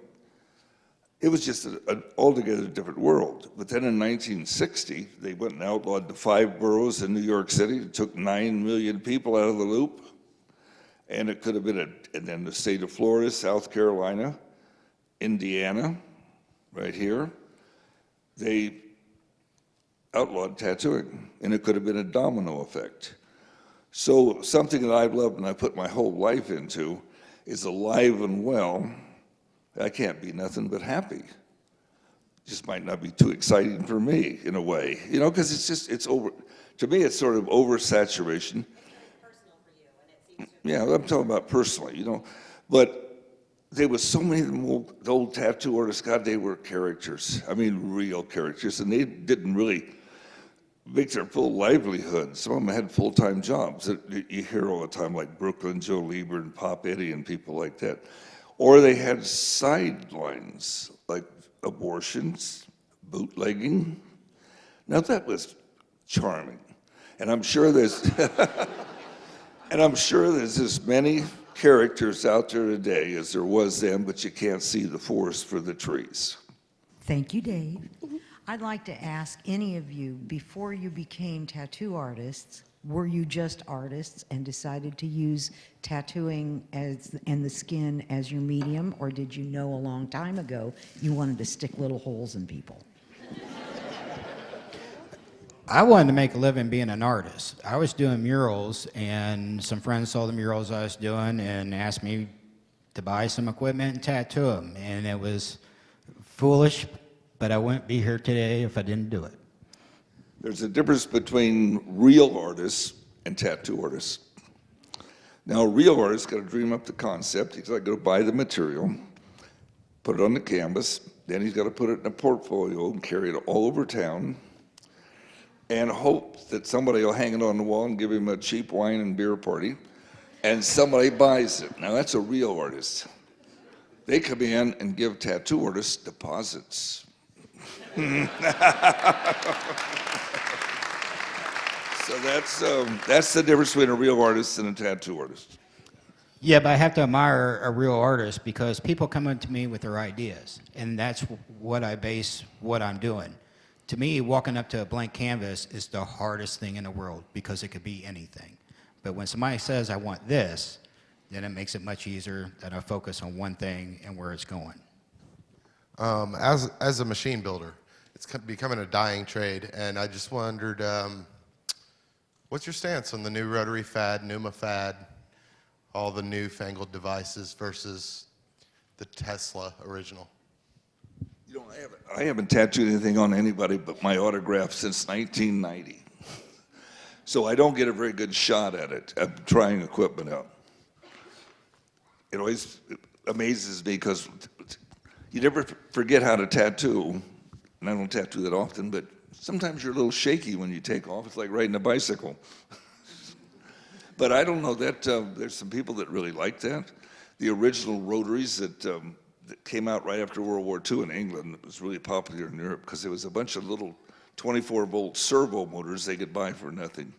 it was just an altogether different world. But then in 1960, they went and outlawed the 5 boroughs in New York City. It took 9 million people out of the loop. And it could have been, and then the state of Florida, South Carolina, Indiana, right here, they outlawed tattooing, and it could have been a domino effect. So something that I've loved and I put my whole life into is alive and well. I can't be nothing but happy. Just might not be too exciting for me in a way, you know, because it's over, to me it's sort of oversaturation. Yeah, I'm talking about personally, you know. But there was so many of them the old tattoo artists, God, they were characters. I mean, real characters. And they didn't really make their full livelihood. Some of them had full-time jobs that you hear all the time, like Brooklyn Joe Lieber and Pop Eddie and people like that. Or they had sidelines, like abortions, bootlegging. Now that was charming. And I'm sure there's... And I'm sure there's as many characters out there today as there was then, but you can't see the forest for the trees. Thank you, Dave. I'd like to ask any of you, before you became tattoo artists, were you just artists and decided to use tattooing and the skin as your medium, or did you know a long time ago you wanted to stick little holes in people? I wanted to make a living being an artist. I was doing murals, and some friends saw the murals I was doing and asked me to buy some equipment and tattoo them. And it was foolish, but I wouldn't be here today if I didn't do it. There's a difference between real artists and tattoo artists. Now, a real artist got to dream up the concept. He's got to go buy the material, put it on the canvas, then he's got to put it in a portfolio and carry it all over town, and hope that somebody will hang it on the wall and give him a cheap wine and beer party, and somebody buys it. Now that's a real artist. They come in and give tattoo artists deposits. So that's the difference between a real artist and a tattoo artist. Yeah, but I have to admire a real artist because people come into me with their ideas, and that's what I base what I'm doing. To me, walking up to a blank canvas is the hardest thing in the world because it could be anything. But when somebody says, I want this, then it makes it much easier that I focus on one thing and where it's going. As a machine builder, it's becoming a dying trade, and I just wondered, what's your stance on the new rotary fad, Numa fad, all the newfangled devices versus the Tesla original? You know, I haven't tattooed anything on anybody but my autograph since 1990. So I don't get a very good shot at it. I'm trying equipment out. It always amazes me because you never forget how to tattoo, and I don't tattoo that often, but sometimes you're a little shaky when you take off. It's like riding a bicycle. But I don't know that there's some people that really like that. The original rotaries that came out right after World War II in England, it was really popular in Europe because there was a bunch of little 24-volt servo motors they could buy for nothing.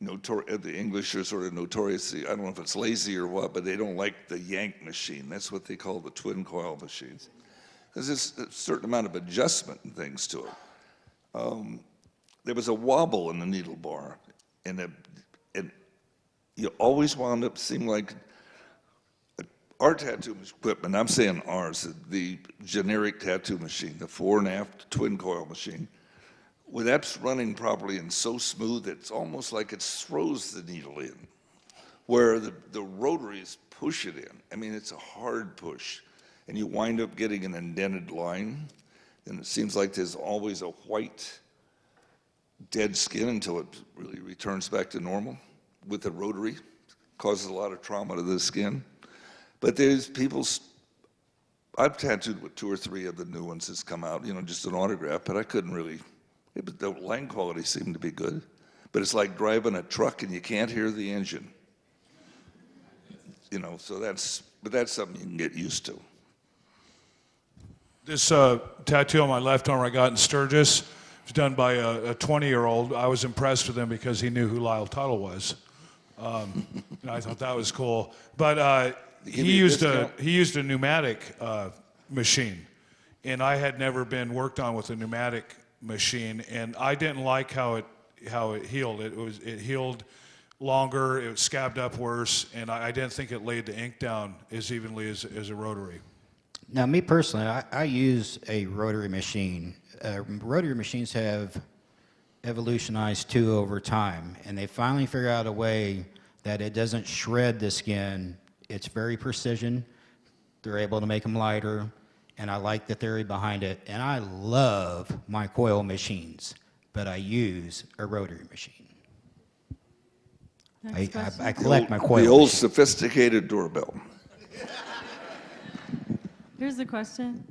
The English are sort of notoriously, I don't know if it's lazy or what, but they don't like the yank machine. That's what they call the twin coil machines. Because there's a certain amount of adjustment and things to it. There was a wobble in the needle bar, and you always wound up seeming like our tattoo equipment, I'm saying ours, the generic tattoo machine, the fore and aft twin coil machine, when that's running properly and so smooth, it's almost like it throws the needle in, where the rotaries push it in. I mean, it's a hard push, and you wind up getting an indented line, and it seems like there's always a white dead skin until it really returns back to normal. With the rotary, causes a lot of trauma to the skin. But there's people, I've tattooed with 2 or 3 of the new ones that's come out, just an autograph, but I couldn't really, the line quality seemed to be good. But it's like driving a truck and you can't hear the engine. So that's something you can get used to. This tattoo on my left arm I got in Sturgis was done by a 20-year-old. I was impressed with him because he knew who Lyle Tuttle was. I thought that was cool. But he used a pneumatic machine, and I had never been worked on with a pneumatic machine, and I didn't like how it healed. It healed longer, it scabbed up worse, and I didn't think it laid the ink down as evenly as a rotary. Now, me personally, I use a rotary machine. Rotary machines have evolutionized too over time, and they finally figure out a way that it doesn't shred the skin. It's very precision. They're able to make them lighter, and I like the theory behind it. And I love my coil machines, but I use a rotary machine. I collect my coil The old machine. sophisticated doorbell. Here's the question.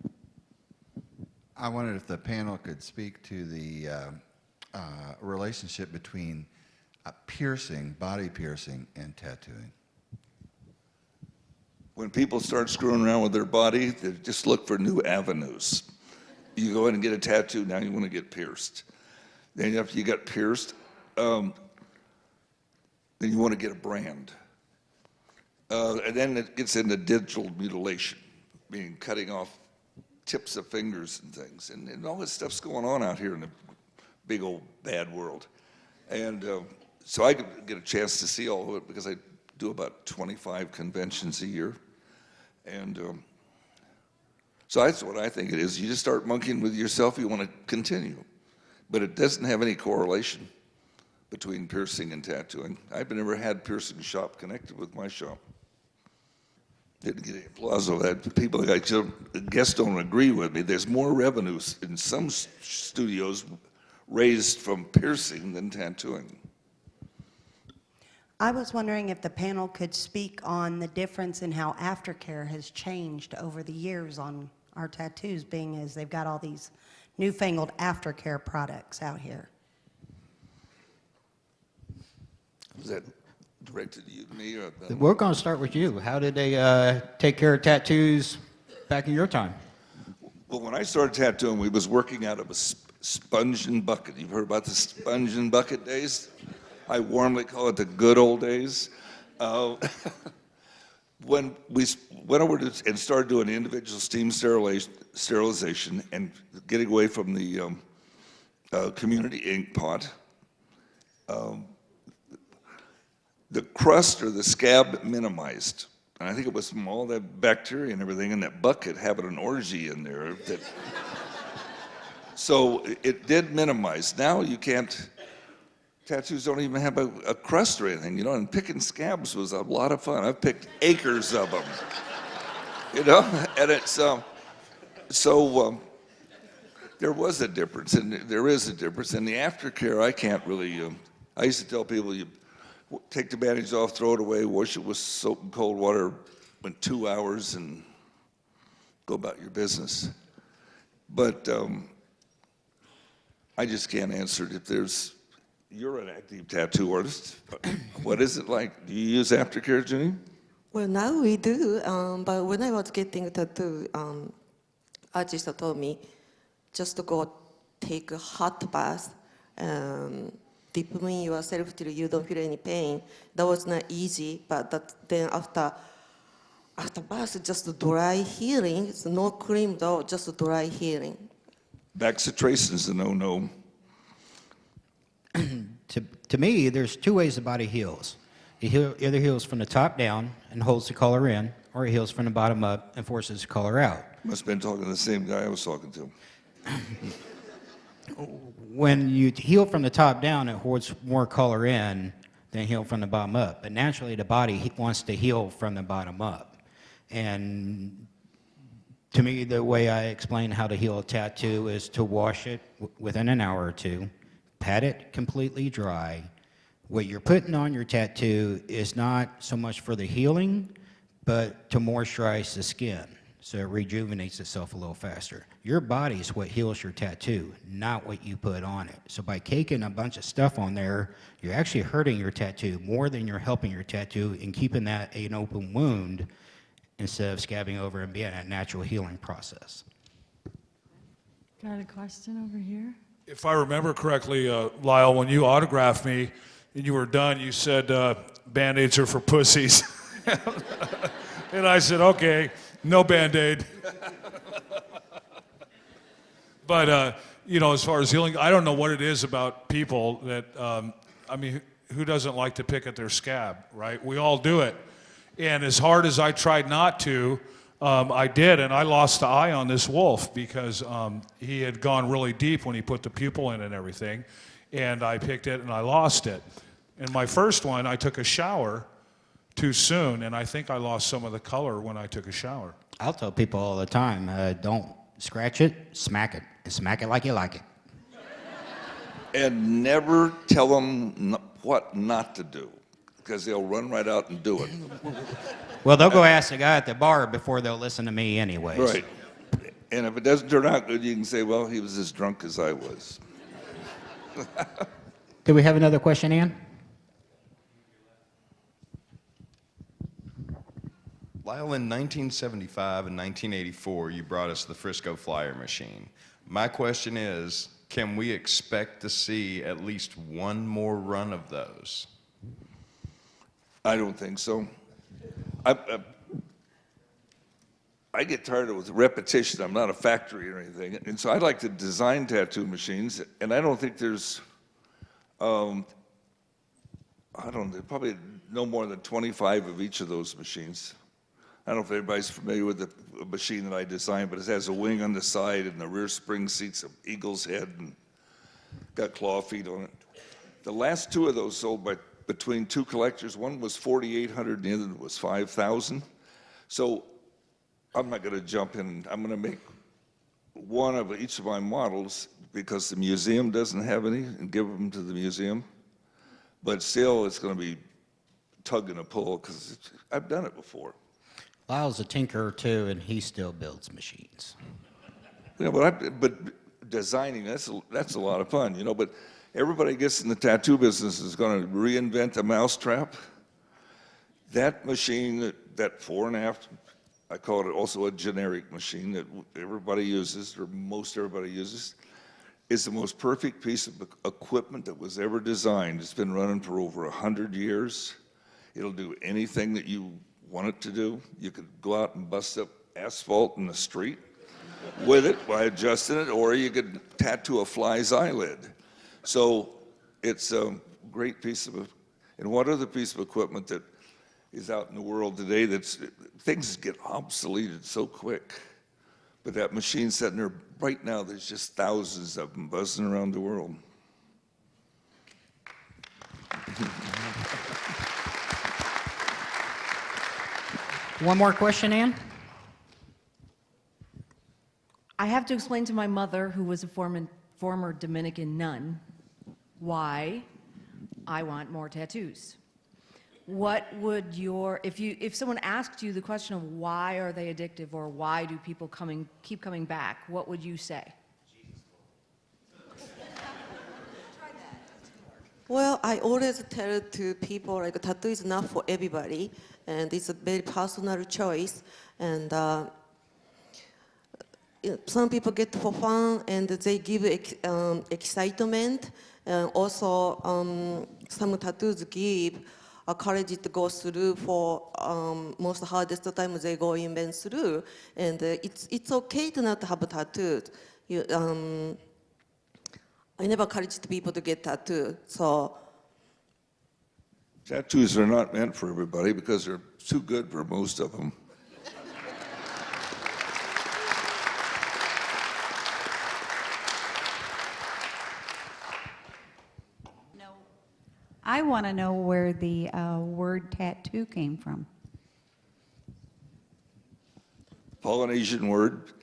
I wondered if the panel could speak to the relationship between piercing, body piercing, and tattooing. When people start screwing around with their body, they just look for new avenues. You go in and get a tattoo, now you want to get pierced. Then after you got pierced, then you want to get a brand. And then it gets into digital mutilation, meaning cutting off tips of fingers and things. And all this stuff's going on out here in the big old bad world. And so I get a chance to see all of it because I do about 25 conventions a year. And so that's what I think it is. You just start monkeying with yourself, you want to continue. But it doesn't have any correlation between piercing and tattooing. I've never had piercing shop connected with my shop. Didn't get any applause over that. People, I guess, don't agree with me. There's more revenues in some studios raised from piercing than tattooing. I was wondering if the panel could speak on the difference in how aftercare has changed over the years on our tattoos, being as they've got all these newfangled aftercare products out here. Was that directed to you, to me, or? We're going to start with you. How did they take care of tattoos back in your time? Well, when I started tattooing, we was working out of a sponge and bucket. You've heard about the sponge and bucket days? I warmly call it the good old days. when we went over and started doing individual steam sterilization and getting away from the community ink pot, the crust or the scab minimized. And I think it was from all that bacteria and everything in that bucket having an orgy in there. So it did minimize. Now you can't, tattoos don't even have a crust or anything, you know, and picking scabs was a lot of fun. I've picked acres of them, you know, and it's, there was a difference, and there is a difference. In the aftercare, I can't really, I used to tell people, you take the bandage off, throw it away, wash it with soap and cold water in 2 hours, and go about your business. But I just can't answer it. If there's, you're an active tattoo artist. What is it like? Do you use aftercare, Jenny? Well, now we do, but when I was getting a tattoo, artist told me just to go take a hot bath, deep in yourself till you don't feel any pain. That was not easy, but then after bath, just dry healing. It's no cream though, just dry healing. Backcitration is a no-no. To me, there's two ways the body heals. It either heals from the top down and holds the color in, or it heals from the bottom up and forces the color out. Must have been talking to the same guy I was talking to. When you heal from the top down, it holds more color in than heal from the bottom up. But naturally, the body wants to heal from the bottom up. And to me, the way I explain how to heal a tattoo is to wash it within an hour or two, pat it completely dry. What you're putting on your tattoo is not so much for the healing, but to moisturize the skin, so it rejuvenates itself a little faster. Your body's what heals your tattoo, not what you put on it. So by caking a bunch of stuff on there, you're actually hurting your tattoo more than you're helping your tattoo and keeping that an open wound instead of scabbing over and being a natural healing process. Got a question over here? If I remember correctly, Lyle, when you autographed me and you were done, you said Band-Aids are for pussies. And I said, okay, no Band-Aid. But, you know, as far as healing, I don't know what it is about people that, I mean, who doesn't like to pick at their scab, right? We all do it. And as hard as I tried not to, I did, and I lost the eye on this wolf because he had gone really deep when he put the pupil in and everything, and I picked it and I lost it. And my first one, I took a shower too soon, and I think I lost some of the color when I took a shower. I'll tell people all the time, don't scratch it, smack it, and smack it like you like it. And never tell them what not to do, because they'll run right out and do it. Well, they'll go ask the guy at the bar before they'll listen to me anyways. Right. And if it doesn't turn out good, you can say, well, he was as drunk as I was. Do we have another question, Ann? Lyle, in 1975 and 1984, you brought us the Frisco Flyer machine. My question is, can we expect to see at least one more run of those? I don't think so. I get tired of repetition. I'm not a factory or anything. And so I like to design tattoo machines, and I don't think there's, I don't know, probably no more than 25 of each of those machines. I don't know if everybody's familiar with the machine that I designed, but it has a wing on the side, and the rear spring seat's an eagle's head, and got claw feet on it. The last two of those sold between two collectors. One was $4,800, and the other was $5,000. So I'm not going to jump in. I'm going to make one of each of my models because the museum doesn't have any, and give them to the museum. But still, it's going to be tug and a pull because I've done it before. Lyle's a tinkerer too, and he still builds machines. Yeah, but designing, that's a lot of fun, you know. But everybody gets in the tattoo business is going to reinvent a mousetrap. That machine, that 4.5, I call it also a generic machine that everybody uses, or most everybody uses, is the most perfect piece of equipment that was ever designed. It's been running for over 100 years. It'll do anything that you wanted to do. You could go out and bust up asphalt in the street with it by adjusting it, or you could tattoo a fly's eyelid. So it's a great piece of, and what other piece of equipment that is out in the world today things get obsoleted so quick. But that machine sitting there right now, there's just thousands of them buzzing around the world. One more question, Ann? I have to explain to my mother, who was a former Dominican nun, why I want more tattoos. What would if someone asked you the question of why are they addictive or why do people keep coming back, what would you say? Well, I always tell to people like tattoo is not for everybody, and it's a very personal choice. And some people get for fun, and they give excitement. And also, some tattoos give courage to go through for most hardest time they go even through. And it's okay to not have a tattoo. I never encourage people to get tattooed, so. Tattoos are not meant for everybody because they're too good for most of them. I want to know where the word tattoo came from. Polynesian word.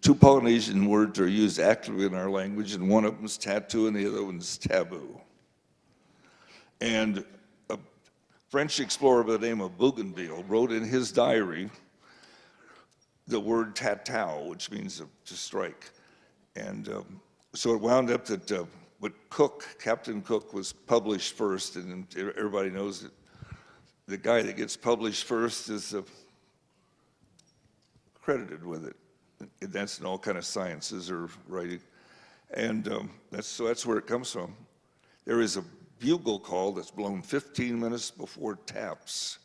Two Polynesian words are used actively in our language, and one of them is tattoo and the other one is taboo. And a French explorer by the name of Bougainville wrote in his diary the word tatau, which means to strike. And so it wound up that Captain Cook was published first, and everybody knows that the guy that gets published first is credited with it. That's in all kind of sciences or writing. And that's where it comes from. There is a bugle call that's blown 15 minutes before taps,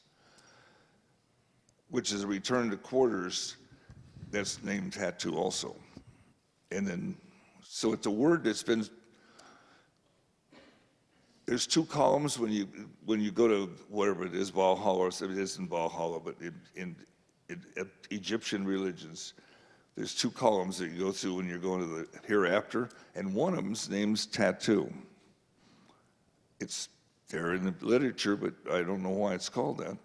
which is a return to quarters that's named tattoo also. And then, so it's a word that's been, there's two columns when you go to whatever it is, Valhalla, or it isn't Valhalla, but in Egyptian religions, there's two columns that you go through when you're going to the hereafter, and one of them's name's tattoo. It's there in the literature, but I don't know why it's called that.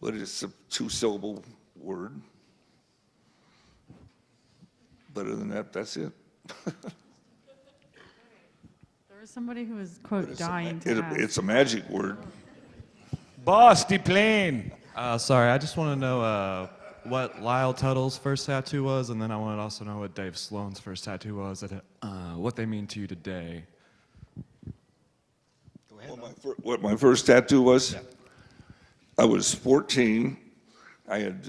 But it's a two-syllable word. But other than that, that's it. There was somebody who was, quote, dying to ask. It's a magic word. Boss, the plane. Sorry, I just want to know what Lyle Tuttle's first tattoo was, and then I want to also know what Dave Sloan's first tattoo was, and what they mean to you today. Go ahead. What my first tattoo was? Yeah. I was 14. I had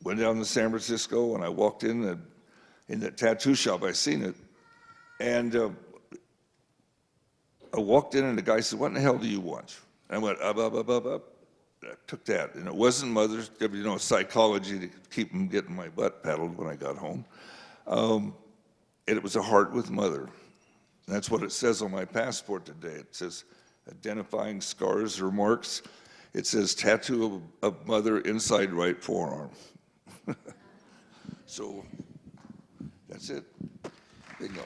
went down to San Francisco, and I walked in the tattoo shop. I seen it, and I walked in, and the guy said, "What in the hell do you want?" And I went up, up, up, up, up. I took that, and it wasn't mother's, psychology to keep them getting my butt paddled when I got home. And it was a heart with mother. And that's what it says on my passport today. It says identifying scars or marks. It says tattoo of mother inside right forearm. So that's it. Bingo.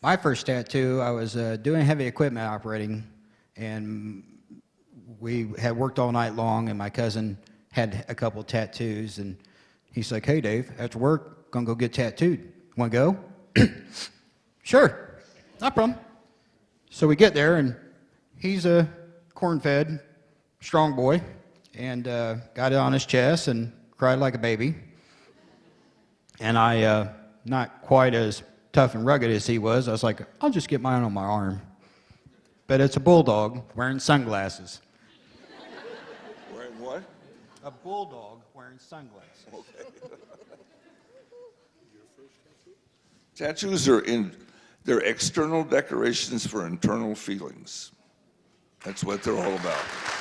My first tattoo, I was doing heavy equipment operating, and we had worked all night long, and my cousin had a couple tattoos, and he's like, "Hey, Dave, after work, gonna go get tattooed. Want to go?" Sure, no problem. So we get there, and he's a corn-fed, strong boy, and got it on his chest and cried like a baby. And I, not quite as tough and rugged as he was, I was like, I'll just get mine on my arm. But it's a bulldog wearing sunglasses. Wearing what? A bulldog wearing sunglasses. Okay. Tattoos are They're external decorations for internal feelings. That's what they're all about.